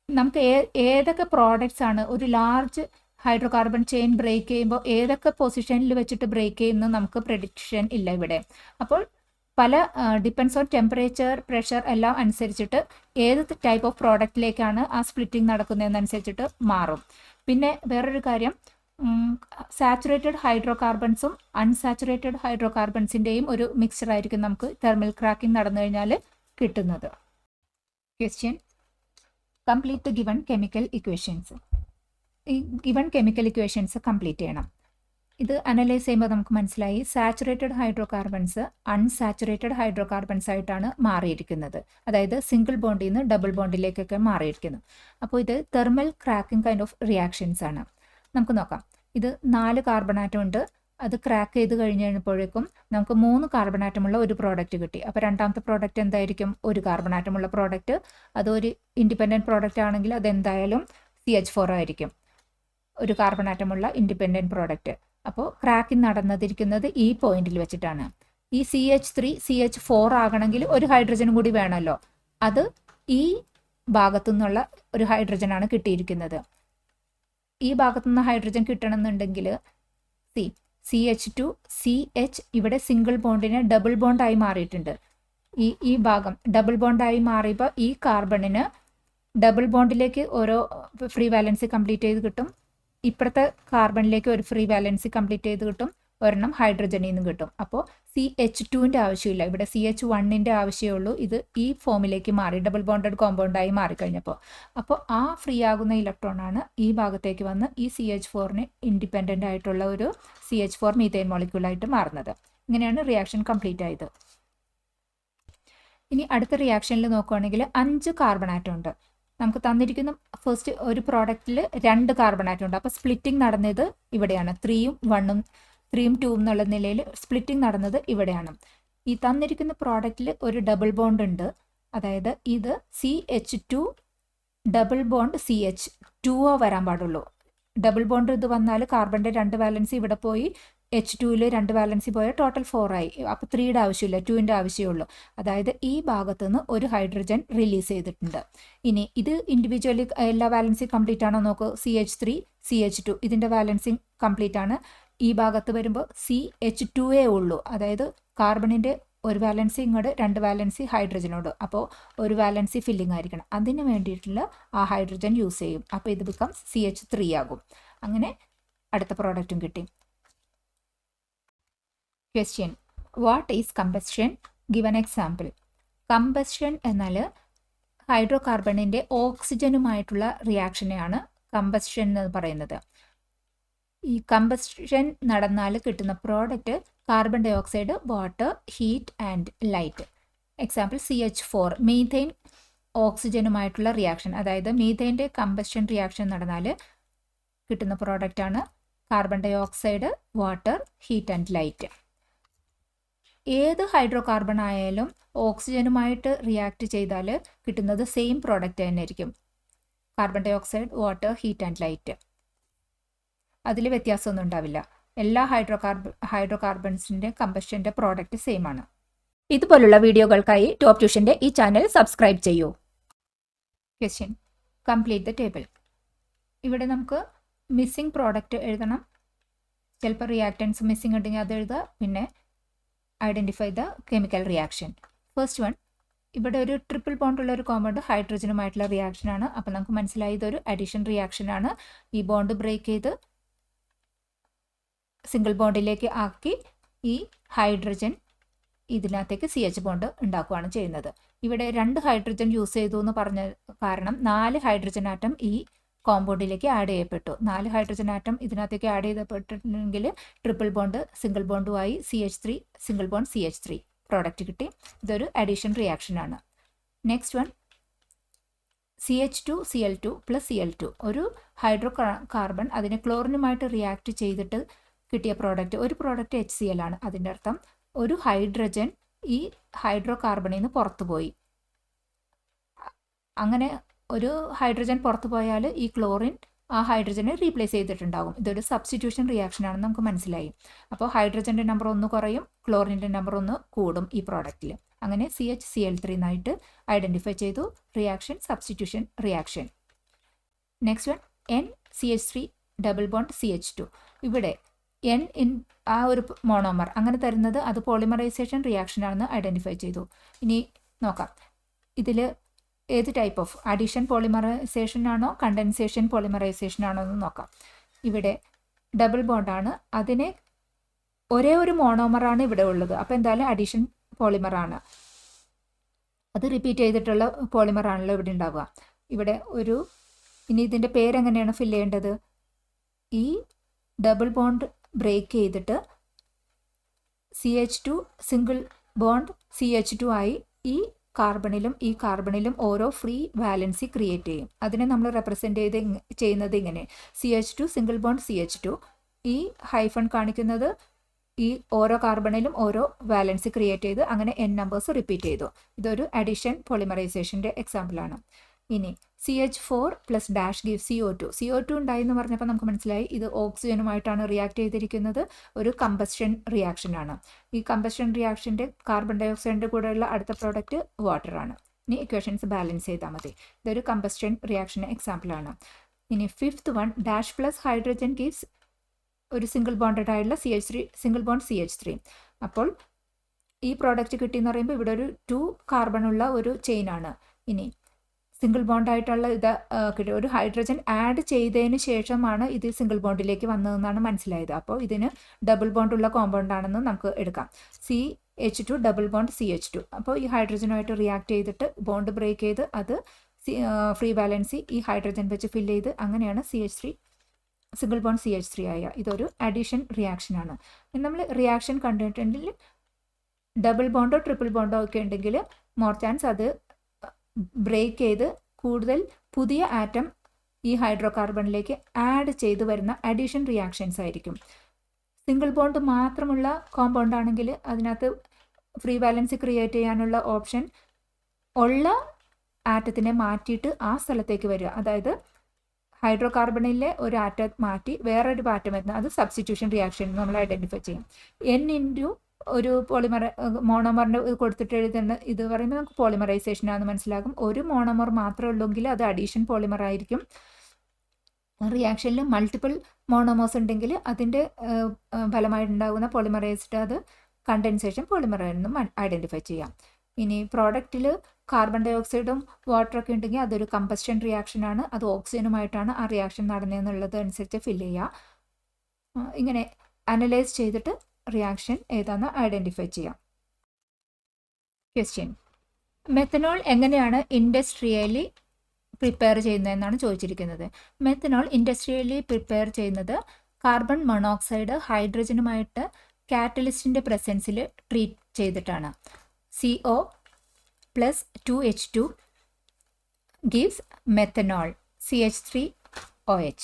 നമുക്ക് ഏതൊക്കെ പ്രോഡക്റ്റ്സ് ആണ് ഒരു large hydrocarbon chain break ചെയ്യുമ്പോൾ ഏതൊക്കെ പൊസിഷനിൽ വെച്ചിട്ട് ബ്രേക്ക് ചെയ്യുന്നു നമുക്ക് പ്രെഡിക്ഷൻ ഇല്ല ഇവിടെ. അപ്പോൾ പല ഡിപ്പെൻസ് ഓൺ ടെമ്പറേച്ചർ, പ്രഷർ എല്ലാം അനുസരിച്ചിട്ട് ഏത് ടൈപ്പ് ഓഫ് പ്രോഡക്റ്റിലേക്കാണ് ആ സ്പ്ലിറ്റിംഗ് നടക്കുന്നതെന്നനുസരിച്ചിട്ട് മാറും. പിന്നെ വേറൊരു കാര്യം, സാച്ചുറേറ്റഡ് ഹൈഡ്രോ കാർബൺസും അൺസാച്ചുറേറ്റഡ് ഹൈഡ്രോ കാർബൺസിൻ്റെയും ഒരു മിക്സ്ചർ ആയിരിക്കും നമുക്ക് തെർമൽ ക്രാക്കിംഗ് നടന്നു കഴിഞ്ഞാൽ കിട്ടുന്നത്. Question: complete the given chemical equations. ഈ ഗിവൺ കെമിക്കൽ ഇക്വേഷൻസ് കംപ്ലീറ്റ് ചെയ്യണം. ഇത് അനലൈസ് ചെയ്യുമ്പോൾ നമുക്ക് മനസ്സിലായി saturated hydro carbons unsaturated hydro carbons ആയിട്ടാണ് മാറിയിരിക്കുന്നത്. അതായത് സിംഗിൾ ബോണ്ടിൽ നിന്ന് ഡബിൾ ബോണ്ടിലേക്കൊക്കെ മാറിയിരിക്കുന്നു. അപ്പോൾ ഇത് thermal cracking kind of reactions ആണ്. നമുക്ക് നോക്കാം. ഇത് 4 കാർബൺ ആറ്റം ഉണ്ട്. അത് ക്രാക്ക് ചെയ്ത് കഴിഞ്ഞപ്പോഴേക്കും നമുക്ക് 3 കാർബൺ ആറ്റമുള്ള ഒരു പ്രോഡക്റ്റ് കിട്ടി. അപ്പോൾ രണ്ടാമത്തെ പ്രോഡക്റ്റ് എന്തായിരിക്കും? ഒരു കാർബൺ ആറ്റമുള്ള പ്രോഡക്റ്റ്. അതൊരു ഇൻഡിപെൻഡൻറ്റ് പ്രോഡക്റ്റ് ആണെങ്കിൽ അതെന്തായാലും CH4 ആയിരിക്കും, ഒരു കാർബൺ ആറ്റമുള്ള ഇൻഡിപെൻഡൻറ്റ് പ്രോഡക്റ്റ്. അപ്പോൾ ക്രാക്കിംഗ് നടന്നിരിക്കുന്നത് ഈ പോയിന്റിൽ വെച്ചിട്ടാണ്. ഈ CH3 CH4 ആകണമെങ്കിൽ ഒരു ഹൈഡ്രജനും കൂടി വേണമല്ലോ. അത് ഈ ഭാഗത്തു നിന്നുള്ള ഒരു ഹൈഡ്രജനാണ് കിട്ടിയിരിക്കുന്നത്. ഈ ഭാഗത്തു നിന്ന് ഹൈഡ്രജൻ കിട്ടണമെന്നുണ്ടെങ്കിൽ CH2 CH ഇവിടെ സിംഗിൾ ബോണ്ടിന് ഡബിൾ ബോണ്ടായി മാറിയിട്ടുണ്ട്. ഈ ഭാഗം ഡബിൾ ബോണ്ടായി മാറിയപ്പോൾ ഈ കാർബണിന് ഡബിൾ ബോണ്ടിലേക്ക് ഓരോ ഫ്രീ വാലൻസി കംപ്ലീറ്റ് ചെയ്ത് കിട്ടും. ഇപ്പുറത്തെ കാർബണിലേക്ക് ഒരു ഫ്രീ വാലൻസി കംപ്ലീറ്റ് ചെയ്ത് കിട്ടും. ഒരെണ്ണം ഹൈഡ്രജനിൽ നിന്നും കിട്ടും. അപ്പോൾ CH2ൻ്റെ ആവശ്യമില്ല, ഇവിടെ CH1ൻ്റെ ആവശ്യമേ ഉള്ളൂ. ഇത് ഈ ഫോമിലേക്ക് മാറി, ഡബിൾ ബോണ്ടഡ് കോമ്പൗണ്ടായി മാറിക്കഴിഞ്ഞപ്പോൾ. അപ്പോൾ ആ ഫ്രീ ആകുന്ന ഇലക്ട്രോണാണ് ഈ ഭാഗത്തേക്ക് വന്ന് ഈ CH4ന് ഇൻഡിപെൻഡൻ്റ് ആയിട്ടുള്ള ഒരു CH4 മീഥൈൻ മോളിക്യൂളായിട്ട് മാറുന്നത്. ഇങ്ങനെയാണ് റിയാക്ഷൻ കംപ്ലീറ്റ് ആയത്. ഇനി അടുത്ത റിയാക്ഷനിൽ നോക്കുകയാണെങ്കിൽ 5 കാർബൺ ആറ്റം ഉണ്ട്. നമുക്ക് തന്നിരിക്കുന്ന ഫസ്റ്റ് ഒരു പ്രോഡക്റ്റിൽ 2 കാർബൺ ആറ്റം ഉണ്ട്. അപ്പോൾ സ്പ്ലിറ്റിംഗ് നടന്നത് ഇവിടെയാണ്. 3ഉം 1ഉം 3ഉം 2ഉം എന്നുള്ള നിലയിൽ സ്പ്ലിറ്റിംഗ് നടന്നത് ഇവിടെയാണ്. ഈ തന്നിരിക്കുന്ന പ്രോഡക്റ്റിൽ ഒരു ഡബിൾ ബോണ്ട് ഉണ്ട്. അതായത് ഇത് CH2 ഡബിൾ ബോണ്ട് CH2 വരാൻ പാടുള്ളൂ. ഡബിൾ ബോണ്ട് ഇത് വന്നാൽ കാർബണിൻ്റെ 2 വാലൻസി ഇവിടെ പോയി, H2ൽ 2 വാലൻസി പോയാൽ ടോട്ടൽ 4 ആയി. അപ്പോൾ 3യുടെ ആവശ്യമില്ല, 2ൻ്റെ ആവശ്യമേ ഉള്ളൂ. അതായത് ഈ ഭാഗത്തു നിന്ന് ഒരു ഹൈഡ്രജൻ റിലീസ് ചെയ്തിട്ടുണ്ട്. ഇനി ഇത് ഇൻഡിവിജ്വലി എല്ലാ വാലൻസി കംപ്ലീറ്റ് ആണോ നോക്കൂ. CH3 CH2 ഇതിൻ്റെ വാലൻസി കംപ്ലീറ്റ് ആണ്. ഈ ഭാഗത്ത് വരുമ്പോൾ CH2 ഉള്ളൂ. അതായത് കാർബണിൻ്റെ ഒരു വാലൻസി ഇങ്ങോട്ട് 2 വാലൻസി ഹൈഡ്രജനോട്. അപ്പോൾ ഒരു വാലൻസി ഫില്ലിംഗ് ആയിരിക്കണം. അതിന് വേണ്ടിയിട്ടുള്ള ആ ഹൈഡ്രജൻ യൂസ് ചെയ്യും. അപ്പോൾ ഇത് ബിക്കംസ് CH3 ആകും. അങ്ങനെ അടുത്ത പ്രോഡക്റ്റും കിട്ടി. Question, what is combustion? Given example. Combustion എന്നാൽ ഹൈഡ്രോ കാർബണിൻ്റെ ഓക്സിജനുമായിട്ടുള്ള റിയാക്ഷനെയാണ് കമ്പസ്റ്റൻ എന്ന് പറയുന്നത്. ഈ കമ്പസ്റ്റൻ നടന്നാൽ കിട്ടുന്ന product carbon dioxide, water, heat and light. Example CH4, methane ഓക്സിജനുമായിട്ടുള്ള റിയാക്ഷൻ. അതായത് മീഥെയിൻ്റെ കമ്പസ്റ്റൻ റിയാക്ഷൻ നടന്നാൽ കിട്ടുന്ന പ്രോഡക്റ്റാണ് carbon dioxide, water, heat and light. ഏത് ഹൈഡ്രോ കാർബൺ ആയാലും ഓക്സിജനുമായിട്ട് റിയാക്ട് ചെയ്താൽ കിട്ടുന്നത് സെയിം പ്രോഡക്റ്റ് തന്നെ ആയിരിക്കും. Carbon dioxide, water, heat and light. അതിൽ വ്യത്യാസമൊന്നും ഉണ്ടാവില്ല. എല്ലാ ഹൈഡ്രോ കാർബൺസിൻ്റെ കമ്പസ്റ്റൻ്റെ പ്രോഡക്റ്റ് സെയിം ആണ്. ഇതുപോലുള്ള വീഡിയോകൾക്കായി ടോപ്പ് ട്യൂഷൻ്റെ ഈ ചാനൽ സബ്സ്ക്രൈബ് ചെയ്യൂ. Question, complete the table. ഇവിടെ നമുക്ക് മിസ്സിംഗ് പ്രോഡക്റ്റ് എഴുതണം. ചിലപ്പോൾ റിയാക്റ്റൻസ് മിസ്സിംഗ് ഉണ്ടെങ്കിൽ അത് എഴുതുക. പിന്നെ identify the chemical reaction. First one, ഇവിടെ ഒരു ട്രിപ്പിൾ ബോണ്ടുള്ള ഒരു കോമ്പൗണ്ട് ഹൈഡ്രജനുമായിട്ടുള്ള റിയാക്ഷനാണ്. അപ്പോൾ നമുക്ക് മനസ്സിലായി ഇതൊരു അഡീഷൻ റിയാക്ഷനാണ്. ഈ ബോണ്ട് ബ്രേക്ക് ചെയ്ത് സിംഗിൾ ബോണ്ടിലേക്ക് ആക്കി ഈ ഹൈഡ്രജൻ ഇതിനകത്തേക്ക് CH ബോണ്ട് ഉണ്ടാക്കുകയാണ് ചെയ്യുന്നത്. ഇവിടെ 2 ഹൈഡ്രജൻ യൂസ് ചെയ്തു എന്ന് പറഞ്ഞ കാരണം 4 ഹൈഡ്രജൻ ആറ്റം ഈ കോമ്പൗണ്ടിലേക്ക് ആഡ് ചെയ്യപ്പെട്ടു. 4 ഹൈഡ്രജൻ ആറ്റം ഇതിനകത്തേക്ക് ആഡ് ചെയ്യപ്പെട്ടിട്ടുണ്ടെങ്കിൽ ട്രിപ്പിൾ ബോണ്ട് സിംഗിൾ ബോണ്ടുമായി CH3 single bond CH3 product കിട്ടി. ഇതൊരു addition റിയാക്ഷനാണ്. Next one, CH2Cl2 + Cl2, ഒരു ഹൈഡ്രോ കാർബൺ അതിനെ ക്ലോറിനുമായിട്ട് റിയാക്ട് ചെയ്തിട്ട് കിട്ടിയ പ്രോഡക്റ്റ്. ഒരു പ്രോഡക്റ്റ് HCl ആണ്. അതിൻ്റെ അർത്ഥം ഒരു ഹൈഡ്രജൻ ഈ ഹൈഡ്രോ കാർബണിൽ നിന്ന് പുറത്തു പോയി. അങ്ങനെ ഒരു ഹൈഡ്രജൻ പുറത്തു പോയാൽ ഈ ക്ലോറിൻ ആ ഹൈഡ്രജനെ റീപ്ലേസ് ചെയ്തിട്ടുണ്ടാകും. ഇതൊരു സബ്സ്റ്റിറ്റ്യൂഷൻ റിയാക്ഷൻ ആണെന്ന് നമുക്ക് മനസ്സിലായി. അപ്പോൾ ഹൈഡ്രജൻ്റെ നമ്പർ 1 കുറയും, ക്ലോറിൻ്റെ നമ്പർ 1 കൂടും ഈ പ്രോഡക്റ്റിൽ. അങ്ങനെ CHCl3 എന്നായിട്ട് ഐഡൻറ്റിഫൈ ചെയ്തു. Reaction substitution reaction. Next one, NCH3 double bond CH2. ഇവിടെ N ആ ഒരു മോണോമർ അങ്ങനെ തരുന്നത് അത് പോളിമറൈസേഷൻ റിയാക്ഷനാണെന്ന് ഐഡൻറ്റിഫൈ ചെയ്തു. ഇനി നോക്കാം ഇതിൽ ഏത് ടൈപ്പ് ഓഫ് അഡീഷൻ പോളിമറൈസേഷൻ ആണോ കണ്ടൻസേഷൻ പോളിമറൈസേഷൻ ആണോ എന്ന് നോക്കാം. ഇവിടെ ഡബിൾ ബോണ്ടാണ്, അതിനെ ഒരേ ഒരു മോണോമറാണ് ഇവിടെ ഉള്ളത്. അപ്പോൾ എന്തായാലും അഡീഷൻ പോളിമറാണ്. അത് റിപ്പീറ്റ് ചെയ്തിട്ടുള്ള പോളിമറാണല്ലോ ഇവിടെ ഉണ്ടാവുക. ഇവിടെ ഒരു ഇനി ഇതിൻ്റെ പേരെങ്ങനെയാണ് ഫില്ല് ചെയ്യേണ്ടത്? ഈ ഡബിൾ ബോണ്ട് ബ്രേക്ക് ചെയ്തിട്ട് CH2 സിംഗിൾ ബോണ്ട് CH2 ആയി ഈ കാർബണിലും ഓരോ ഫ്രീ വാലൻസി ക്രിയേറ്റ് ചെയ്യും. അതിനെ നമ്മൾ റെപ്രസെൻ്റ് ചെയ്യുന്നത് ഇങ്ങനെ: CH2 സിംഗിൾ ബോണ്ട് CH2, ഈ ഹൈഫൺ കാണിക്കുന്നത് ഈ ഓരോ കാർബണിലും ഓരോ വാലൻസി ക്രിയേറ്റ് ചെയ്ത് അങ്ങനെ N നമ്പേഴ്സ് റിപ്പീറ്റ് ചെയ്തു. ഇതൊരു അഡീഷൻ പോളിമറൈസേഷൻ്റെ എക്സാമ്പിളാണ്. ഇനി CH4 + ഡാഷ് ഗീവ് CO2 ഉണ്ടായി എന്ന് പറഞ്ഞപ്പോൾ നമുക്ക് മനസ്സിലായി ഇത് ഓക്സിജനുമായിട്ടാണ് റിയാക്ട് ചെയ്തിരിക്കുന്നത്. ഒരു കമ്പസ്റ്റൻ റിയാക്ഷനാണ്. ഈ കമ്പസ്റ്റൻ റിയാക്ഷൻ്റെ കാർബൺ ഡൈ ഓക്സൈഡിൻ്റെ കൂടെയുള്ള അടുത്ത പ്രോഡക്റ്റ് വാട്ടറാണ്. ഇനി ഇക്വേഷൻസ് ബാലൻസ് ചെയ്താൽ മതി. ഇതൊരു കമ്പസ്റ്റൻ റിയാക്ഷന് എക്സാമ്പിളാണ്. ഇനി fifth one, dash plus hydrogen gives ഒരു സിംഗിൾ ബോണ്ടഡ് ആയിട്ടുള്ള CH3 സിംഗിൾ ബോണ്ട് CH3. അപ്പോൾ ഈ പ്രോഡക്റ്റ് കിട്ടിയെന്ന് പറയുമ്പോൾ ഇവിടെ ഒരു 2 കാർബൺ ഉള്ള ഒരു ചെയിനാണ്. ഇനി സിംഗിൾ ബോണ്ടായിട്ടുള്ള ഇത് കിട്ടും. ഒരു ഹൈഡ്രജൻ ആഡ് ചെയ്തതിന് ശേഷമാണ് ഇത് സിംഗിൾ ബോണ്ടിലേക്ക് വന്നതെന്നാണ് മനസ്സിലായത്. അപ്പോൾ ഇതിന് ഡബിൾ ബോണ്ടുള്ള കോമ്പൗണ്ട് ആണെന്ന് നമുക്ക് എടുക്കാം. CH2 double bond CH2. അപ്പോൾ ഈ ഹൈഡ്രജനുമായിട്ട് റിയാക്ട് ചെയ്തിട്ട് ബോണ്ട് ബ്രേക്ക് ചെയ്ത് അത് ഫ്രീ ബാലൻസി ഈ ഹൈഡ്രജൻ വെച്ച് ഫില്ല് ചെയ്ത് അങ്ങനെയാണ് CH3 സിംഗിൾ ബോണ്ട് CH3 ആയ. ഇതൊരു അഡീഷൻ റിയാക്ഷനാണ്. നമ്മൾ റിയാക്ഷൻ കണ്ടിട്ടുണ്ടെങ്കിൽ ഡബിൾ ബോണ്ടോ ട്രിപ്പിൾ ബോണ്ടോ ഒക്കെ ഉണ്ടെങ്കിൽ മോർ ചാൻസ് അത് ബ്രേക്ക് ചെയ്ത് കൂടുതൽ പുതിയ ആറ്റം ഈ ഹൈഡ്രോ കാർബണിലേക്ക് ആഡ് ചെയ്ത് വരുന്ന അഡീഷൻ റിയാക്ഷൻസ് ആയിരിക്കും. സിംഗിൾ ബോണ്ട് മാത്രമുള്ള കോമ്പൗണ്ട് ആണെങ്കിൽ അതിനകത്ത് ഫ്രീ ബാലൻസ് ക്രിയേറ്റ് ചെയ്യാനുള്ള ഓപ്ഷൻ ഉള്ള ആറ്റത്തിനെ മാറ്റിയിട്ട് ആ സ്ഥലത്തേക്ക് വരിക. അതായത് ഹൈഡ്രോ കാർബണിലെ ഒരു ആറ്റം മാറ്റി വേറൊരു ആറ്റം വരുന്ന അത് സബ്സ്റ്റിറ്റ്യൂഷൻ റിയാക്ഷൻ നമ്മൾ ഐഡൻറ്റിഫൈ ചെയ്യും. N ഒരു മോണോമറിൻ്റെ കൊടുത്തിട്ട് എഴുതുന്ന ഇത് പറയുമ്പോൾ നമുക്ക് പോളിമറൈസേഷൻ ആണെന്ന് മനസ്സിലാകും. ഒരു മോണോമർ മാത്രമേ ഉള്ളെങ്കിൽ അത് അഡീഷൻ പോളിമർ ആയിരിക്കും. റിയാക്ഷനിൽ മൾട്ടിപ്പിൾ മോണോമേഴ്സ് ഉണ്ടെങ്കിൽ അതിൻ്റെ ഫലമായിട്ടുണ്ടാകുന്ന പോളിമറൈസ്ഡ് അത് കണ്ടൻസേഷൻ പോളിമർ എന്നും ഐഡൻറ്റിഫൈ ചെയ്യാം. ഇനി പ്രോഡക്റ്റിൽ കാർബൺ ഡൈ ഓക്സൈഡും വാട്ടറൊക്കെ ഉണ്ടെങ്കിൽ അതൊരു കമ്പസ്റ്റൻ റിയാക്ഷനാണ്, അത് ഓക്സിജനുമായിട്ടാണ് ആ റിയാക്ഷൻ നടന്നതെന്നുള്ളത് അനുസരിച്ച് ഫില്ല് ചെയ്യുക. ഇങ്ങനെ അനലൈസ് ചെയ്തിട്ട് റിയാക്ഷൻ ഏതാണെന്ന് ഐഡൻറ്റിഫൈ ചെയ്യാം. ക്വസ്റ്റ്യൻ: മെത്തനോൾ എങ്ങനെയാണ് ഇൻഡസ്ട്രിയലി പ്രിപ്പയർ ചെയ്യുന്നതെന്നാണ് ചോദിച്ചിരിക്കുന്നത്. മെത്തനോൾ ഇൻഡസ്ട്രിയലി പ്രിപ്പയർ ചെയ്യുന്നത് കാർബൺ മോണോക്സൈഡ് ഹൈഡ്രജനുമായിട്ട് കാറ്റലിസ്റ്റിൻ്റെ പ്രസൻസിൽ ട്രീറ്റ് ചെയ്തിട്ടാണ്. CO plus 2H2 gives methanol CH3OH.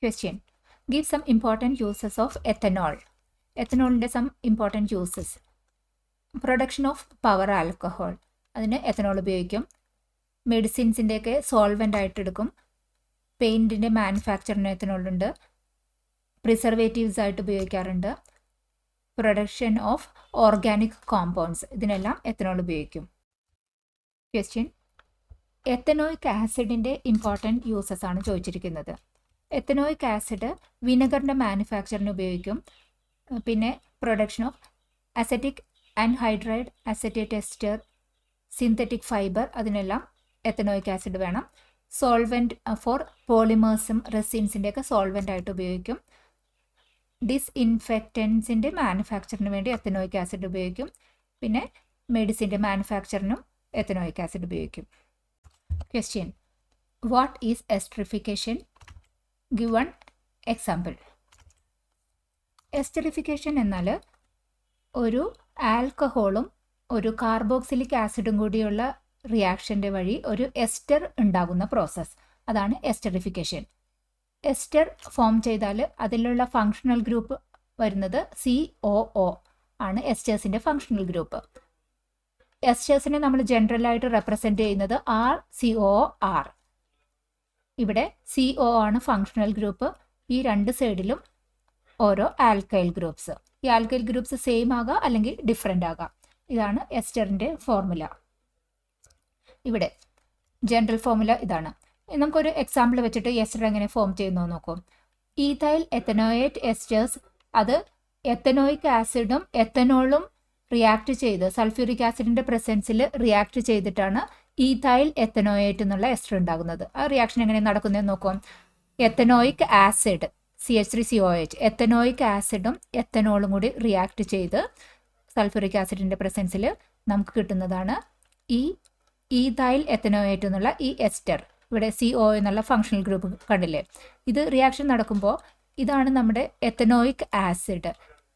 Question: give some important uses of ethanol. എത്തനോളിൻ്റെ some important uses. Production of power alcohol, അതിന് എത്തനോൾ ഉപയോഗിക്കും. മെഡിസിൻസിൻ്റെയൊക്കെ സോൾവെൻ്റ് ആയിട്ട് എടുക്കും. പെയിൻറ്റിൻ്റെ മാനുഫാക്ചറിന് എത്തനോളുണ്ട്. പ്രിസർവേറ്റീവ്സ് ആയിട്ട് ഉപയോഗിക്കാറുണ്ട്. പ്രൊഡക്ഷൻ ഓഫ് ഓർഗാനിക് കോമ്പൗണ്ട്സ്, ഇതിനെല്ലാം എത്തനോൾ ഉപയോഗിക്കും. ക്വസ്റ്റ്യൻ: എത്തനോയിക് ആസിഡിൻ്റെ ഇമ്പോർട്ടൻറ്റ് യൂസസ് ആണ് ചോദിച്ചിരിക്കുന്നത്. എത്തനോയിക് ആസിഡ് വിനെഗറിൻ്റെ മാനുഫാക്ചറിന് ഉപയോഗിക്കും. പിന്നെ production of acetic anhydride, acetate ester, synthetic fibre, അതിനെല്ലാം എത്തനോയിക് ആസിഡ് വേണം. സോൾവെൻറ്റ് ഫോർ പോളിമേഴ്സും റെസിൻസിൻ്റെയൊക്കെ സോൾവെൻ്റ് ആയിട്ട് ഉപയോഗിക്കും. ഡിസ്ഇൻഫെക്റ്റൻസിൻ്റെ മാനുഫാക്ചറിന് വേണ്ടി എത്തനോയിക് ആസിഡ് ഉപയോഗിക്കും. പിന്നെ മെഡിസിൻ്റെ മാനുഫാക്ചറിനും എത്തനോയിക് ആസിഡ് ഉപയോഗിക്കും. Question: what is esterification? Give one example. Esterification എന്നാൽ ഒരു ആൽക്കഹോളും ഒരു കാർബോക്സിലിക് ആസിഡും കൂടിയുള്ള റിയാക്ഷൻ്റെ വഴി ഒരു എസ്റ്റർ ഉണ്ടാകുന്ന പ്രോസസ്സ്, അതാണ് എസ്റ്ററിഫിക്കേഷൻ. എസ്റ്റർ ഫോം ചെയ്താൽ അതിലുള്ള ഫങ്ഷണൽ ഗ്രൂപ്പ് വരുന്നത് COO ആണ് എസ്റ്റേഴ്സിൻ്റെ ഫങ്ഷണൽ ഗ്രൂപ്പ്. എസ്റ്റേഴ്സിനെ നമ്മൾ ജനറലായിട്ട് റെപ്രസെൻ്റ് ചെയ്യുന്നത് RCOR. ഇവിടെ CO ആണ് ഫങ്ഷണൽ ഗ്രൂപ്പ്. ഈ രണ്ട് സൈഡിലും ഓരോ ആൽക്കൈൽ ഗ്രൂപ്പ്സ്. ഈ ആൽക്കൈൽ ഗ്രൂപ്പ്സ് സെയിം ആകാം അല്ലെങ്കിൽ ഡിഫറെൻ്റ് ആകാം. ഇതാണ് എസ്റ്ററിൻ്റെ ഫോർമുല. ഇവിടെ ജനറൽ ഫോർമുല ഇതാണ്. നമുക്കൊരു എക്സാമ്പിൾ വെച്ചിട്ട് എസ്റ്റർ എങ്ങനെ ഫോം ചെയ്യുന്നു നോക്കും. ഈഥൈൽ എത്തനോയേറ്റ് എസ്റ്റേഴ്സ്, അത് എത്തനോയിക് ആസിഡും എത്തനോളും റിയാക്ട് ചെയ്ത് സൾഫ്യൂരിക് ആസിഡിൻ്റെ പ്രസൻസിൽ റിയാക്ട് ചെയ്തിട്ടാണ് ഈഥൈൽ എത്തനോയേറ്റ് എന്നുള്ള എസ്റ്റർ ഉണ്ടാകുന്നത്. ആ റിയാക്ഷൻ എങ്ങനെ നടക്കുന്നതെന്ന് നോക്കും. എത്തനോയിക് ആസിഡ് CH3COH, എത്തനോയിക് ആസിഡും എത്തനോളും കൂടി റിയാക്ട് ചെയ്ത് സൾഫ്യൂരിക് ആസിഡിൻ്റെ പ്രസൻസിൽ നമുക്ക് കിട്ടുന്നതാണ് ഈ ഈഥൈൽ എത്തനോയേറ്റ് എന്നുള്ള ഈ എസ്റ്റർ. ഇവിടെ CO എന്നുള്ള ഫങ്ഷണൽ ഗ്രൂപ്പ് കണ്ടില്ലേ? ഇത് റിയാക്ഷൻ നടക്കുമ്പോൾ ഇതാണ് നമ്മുടെ എത്തനോയിക് ആസിഡ്.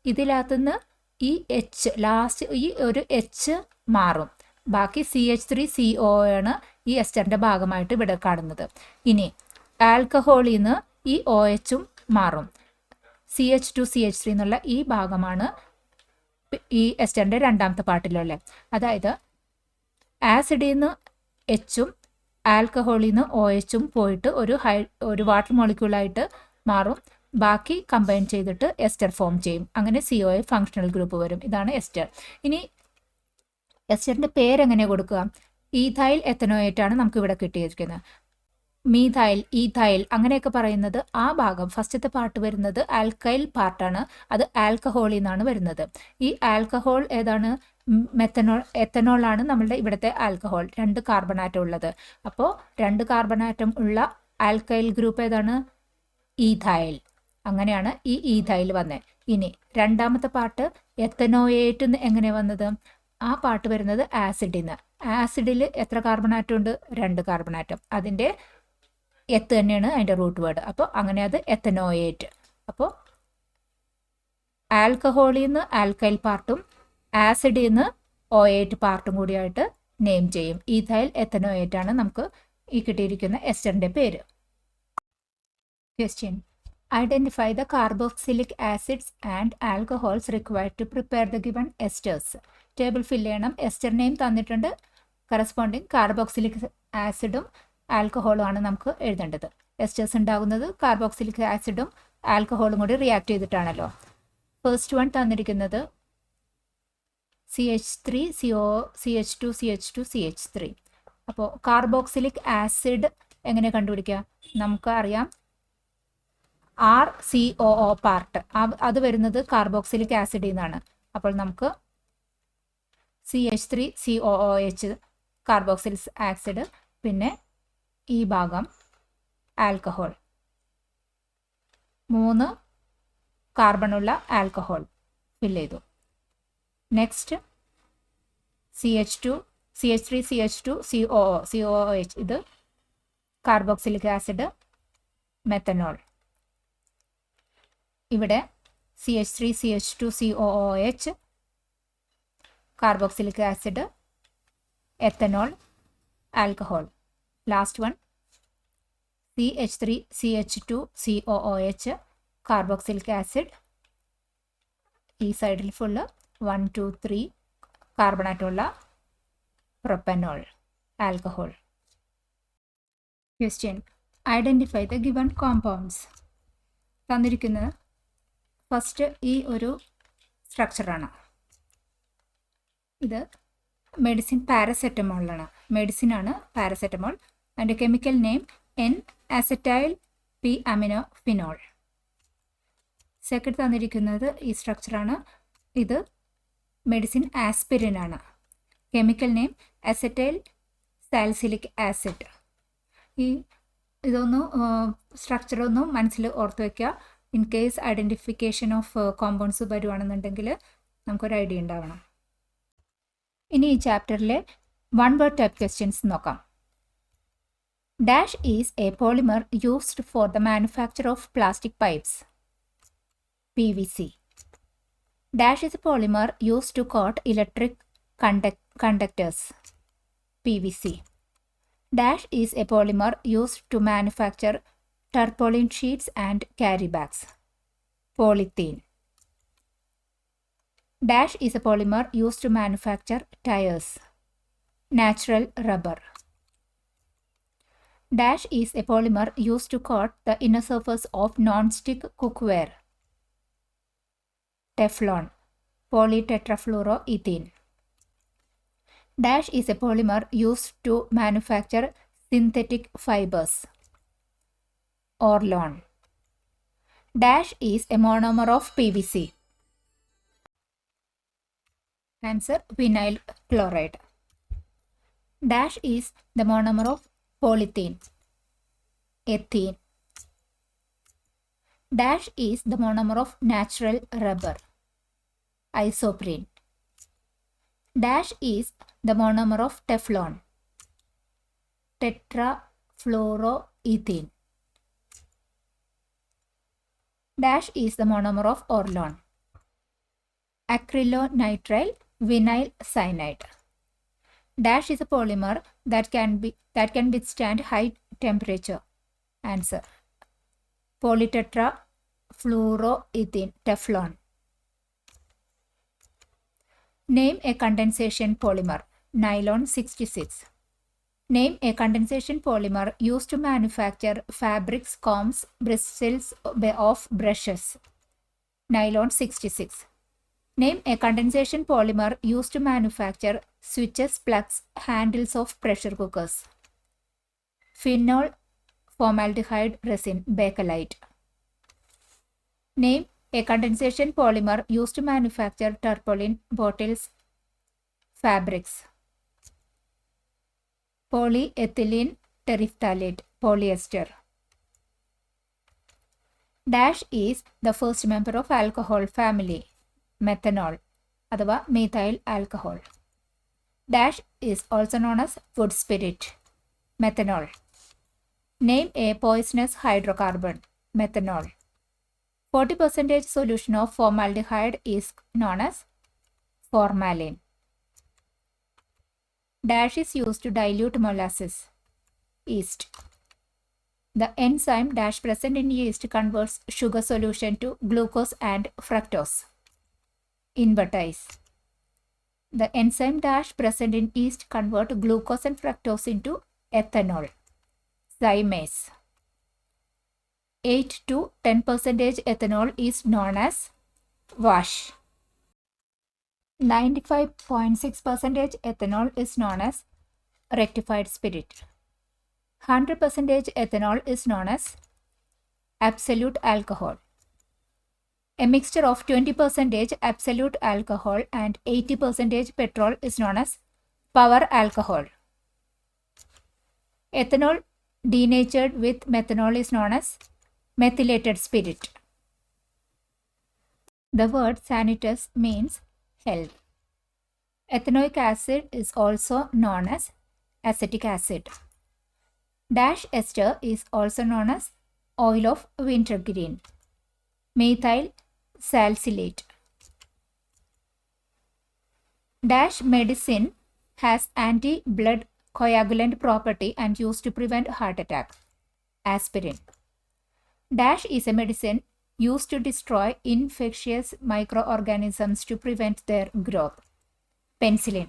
ഇതിനകത്തുനിന്ന് ഈ H ലാസ്റ്റ് ഈ ഒരു H മാറും. ബാക്കി CH3CO ആണ് ഈ എസ്റ്ററിൻ്റെ ഭാഗമായിട്ട് ഇവിടെ കാണുന്നത്. ഇനി ആൽക്കഹോളിൽ നിന്ന് ഈ OHും മാറും. CH2CH3 എന്നുള്ള ഈ ഭാഗമാണ് ഈ എസ്റ്ററിൻ്റെ രണ്ടാമത്തെ പാർട്ടിലുള്ള. അതായത് ആസിഡിൽ നിന്ന് Hഉം ആൽക്കഹോളിൽ നിന്ന് OHും പോയിട്ട് ഒരു വാട്ടർ മോളിക്യൂളായിട്ട് മാറും. ബാക്കി കമ്പൈൻ ചെയ്തിട്ട് എസ്റ്റർ ഫോം ചെയ്യും. അങ്ങനെ COA ഫങ്ഷണൽ ഗ്രൂപ്പ് വരും. ഇതാണ് എസ്റ്റർ. ഇനി എസ്റ്ററിൻ്റെ പേരെങ്ങനെ കൊടുക്കുക? ഈഥൈൽ എത്തനോയേറ്റ് ആണ് നമുക്ക് ഇവിടെ കിട്ടിയിരിക്കുന്നത്. മീഥൈൽ, ഈഥൈൽ അങ്ങനെയൊക്കെ പറയുന്നത് ആ ഭാഗം ഫസ്റ്റത്തെ പാർട്ട് വരുന്നത് ആൽക്കൈൽ പാർട്ടാണ്. അത് ആൽക്കഹോളിൽ നിന്നാണ് വരുന്നത്. ഈ ആൽക്കഹോൾ ഏതാണ്? എത്തനോൾ ആണ് നമ്മളുടെ ഇവിടുത്തെ ആൽക്കഹോൾ. 2 കാർബൺ ആറ്റം ഉള്ളത്. അപ്പോൾ 2 കാർബൺ ആറ്റം ഉള്ള ആൽക്കൈൽ ഗ്രൂപ്പ് ഏതാണ്? ഈഥൈൽ. അങ്ങനെയാണ് ഈ ഈഥൈൽ വന്നത്. ഇനി രണ്ടാമത്തെ പാർട്ട് എത്തനോയേറ്റ് എങ്ങനെ വന്നത്? ആ പാർട്ട് വരുന്നത് ആസിഡിൽ നിന്ന്. ആസിഡിൽ എത്ര കാർബൺ ആറ്റം ഉണ്ട്? 2 കാർബൺ ആറ്റം. അതിൻ്റെ എത്ത് തന്നെയാണ് അതിൻ്റെ റൂട്ട് വേർഡ്. അപ്പോൾ അങ്ങനെ അത് എത്തനോയേറ്റ്. അപ്പോൾ ആൽക്കഹോളിൽ നിന്ന് ആൽക്കൈൽ പാർട്ടും ആസിഡിൽ നിന്ന് OH പാർട്ടും കൂടിയായിട്ട് നെയിം ചെയ്യും. ഈഥൈൽ എത്തനോയേറ്റ് ആണ് നമുക്ക് ഈ കിട്ടിയിരിക്കുന്ന എസ്റ്ററിൻ്റെ പേര്. Question: identify the carboxylic acids and alcohols required to prepare the given esters. Table fill ചെയ്യണം. എസ്റ്റർ നെയിം തന്നിട്ടുണ്ട്. കറസ്പോണ്ടിങ് കാർബോക്സിലിക് ആസിഡും ആൽക്കഹോളും ആണ് നമുക്ക് എഴുതേണ്ടത്. എസ്റ്റേഴ്സ് ഉണ്ടാകുന്നത് കാർബോക്സിലിക് ആസിഡും ആൽക്കഹോളും കൂടി റിയാക്ട് ചെയ്തിട്ടാണല്ലോ. ഫസ്റ്റ് വൺ തന്നിരിക്കുന്നത് CH3CO CH2 CH2 CH3. അപ്പോൾ കാർബോക്സിലിക് ആസിഡ് എങ്ങനെ കണ്ടുപിടിക്കുക? നമുക്ക് അറിയാം RCOO പാർട്ട് അത് വരുന്നത് കാർബോക്സിലിക് ആസിഡിൽ നിന്നാണ്. അപ്പോൾ നമുക്ക് CH3COOH കാർബോക്സിലിക് ആസിഡ്, പിന്നെ ഈ ഭാഗം ആൽക്കഹോൾ, 3 കാർബണുള്ള ആൽക്കഹോൾ ഫിൽ ചെയ്തു. നെക്സ്റ്റ് CH3COOH ഇത് കാർബോക്സിലിക് ആസിഡ്, മെത്തനോൾ. ഇവിടെ CH3CH2COOH carboxylic acid, ethanol, alcohol. Last one CH3CH2COOH carboxylic acid, ഈ സൈഡിൽ ഫുള്ള് 1 2 3 കാർബണായിട്ടുള്ള propanol, alcohol. Question: identify the given compounds. തന്നിരിക്കുന്നത് ഫസ്റ്റ് ഈ ഒരു സ്ട്രക്ചറാണ്. ഇത് മെഡിസിൻ പാരസെറ്റമോളാണ്. മെഡിസിനാണ് പാരസെറ്റമോൾ. അതിൻ്റെ chemical name N-acetyl P-aminophenol. Second തന്നിരിക്കുന്നത് ഈ സ്ട്രക്ചറാണ്. ഇത് മെഡിസിൻ ആസ്പിരിൻ ആണ്. Chemical name acetyl salicylic acid. ഇതൊന്ന് സ്ട്രക്ചറൊന്ന് മനസ്സിൽ ഓർത്ത് വയ്ക്കുക. In case identification of compounds വരുവാണെന്നുണ്ടെങ്കിൽ നമുക്കൊരു ഐഡിയ ഉണ്ടാവണം. ഇനി ഈ ചാപ്റ്ററിലെ 1 വേർഡ് ടൈപ്പ് ക്വസ്റ്റ്യൻസ് നോക്കാം. Dash is A polymer used for the manufacture of plastic pipes. PVC. Dash is a polymer used to coat electric conductors. PVC. Dash is a polymer used to manufacture tarpaulin sheets and carry bags. Polythene. Dash is a polymer used to manufacture tires. Natural rubber. Dash is a polymer used to coat the inner surface of non-stick cookware. Teflon, polytetrafluoroethene. Dash is a polymer used to manufacture synthetic fibers. Orlon. Dash is a monomer of PVC. Answer: vinyl chloride. Dash is the monomer of polythene. Ethene. Dash is the monomer of natural rubber. Isoprene. Dash is the monomer of Teflon. Tetrafluoroethene. Dash is the monomer of Orlon. Acrylonitrile vinyl cyanide. Dash is a polymer that can withstand high temperature. Answer: polytetrafluoroethene, Teflon. Name a condensation polymer. Nylon 66. Name a condensation polymer used to manufacture fabrics, combs, bristles of brushes. Nylon 66. Name a condensation polymer used to manufacture switches, plugs, handles of pressure cookers. Phenol formaldehyde resin, Bakelite. Name a condensation polymer used to manufacture tarpaulin, bottles, fabrics. Polyethylene terephthalate, polyester. Dash is the first member of alcohol family. Methanol അഥവാ methyl alcohol. Dash is also known as wood spirit. Methanol. Name a poisonous hydrocarbon. Methanol. 40% solution of formaldehyde is known as formalin. Dash is used to dilute molasses. Yeast. The enzyme dash present in yeast converts sugar solution to glucose and fructose. Invertase. The enzyme dash present in yeast convert glucose and fructose into ethanol. Zymase. 8 to 10% ethanol is known as wash. 95.6% ethanol is known as rectified spirit. 100% ethanol is known as absolute alcohol. A mixture of 20% absolute alcohol and 80% petrol is known as power alcohol. Ethanol denatured with methanol is known as methylated spirit. The word sanitas means health. Ethanoic acid is also known as acetic acid. Dash ester is also known as oil of wintergreen. Methyl salicylate. Dash medicine has anti-blood coagulant property and used to prevent heart attack. Aspirin. Dash is a medicine used to destroy infectious microorganisms to prevent their growth. Penicillin.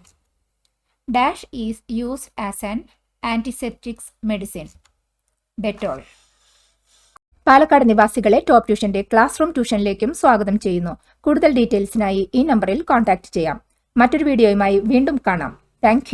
Dash is used as an antiseptic medicine. Dettol. Palakkad നിവാസികളെ ടോപ്പ് ട്യൂഷന്റെ ക്ലാസ് റൂം ട്യൂഷനിലേക്കും സ്വാഗതം ചെയ്യുന്നു. കൂടുതൽ ഡീറ്റെയിൽസിനായി ഈ നമ്പറിൽ കോൺടാക്ട് ചെയ്യാം. മറ്റൊരു വീഡിയോയുമായി വീണ്ടും കാണാം. താങ്ക്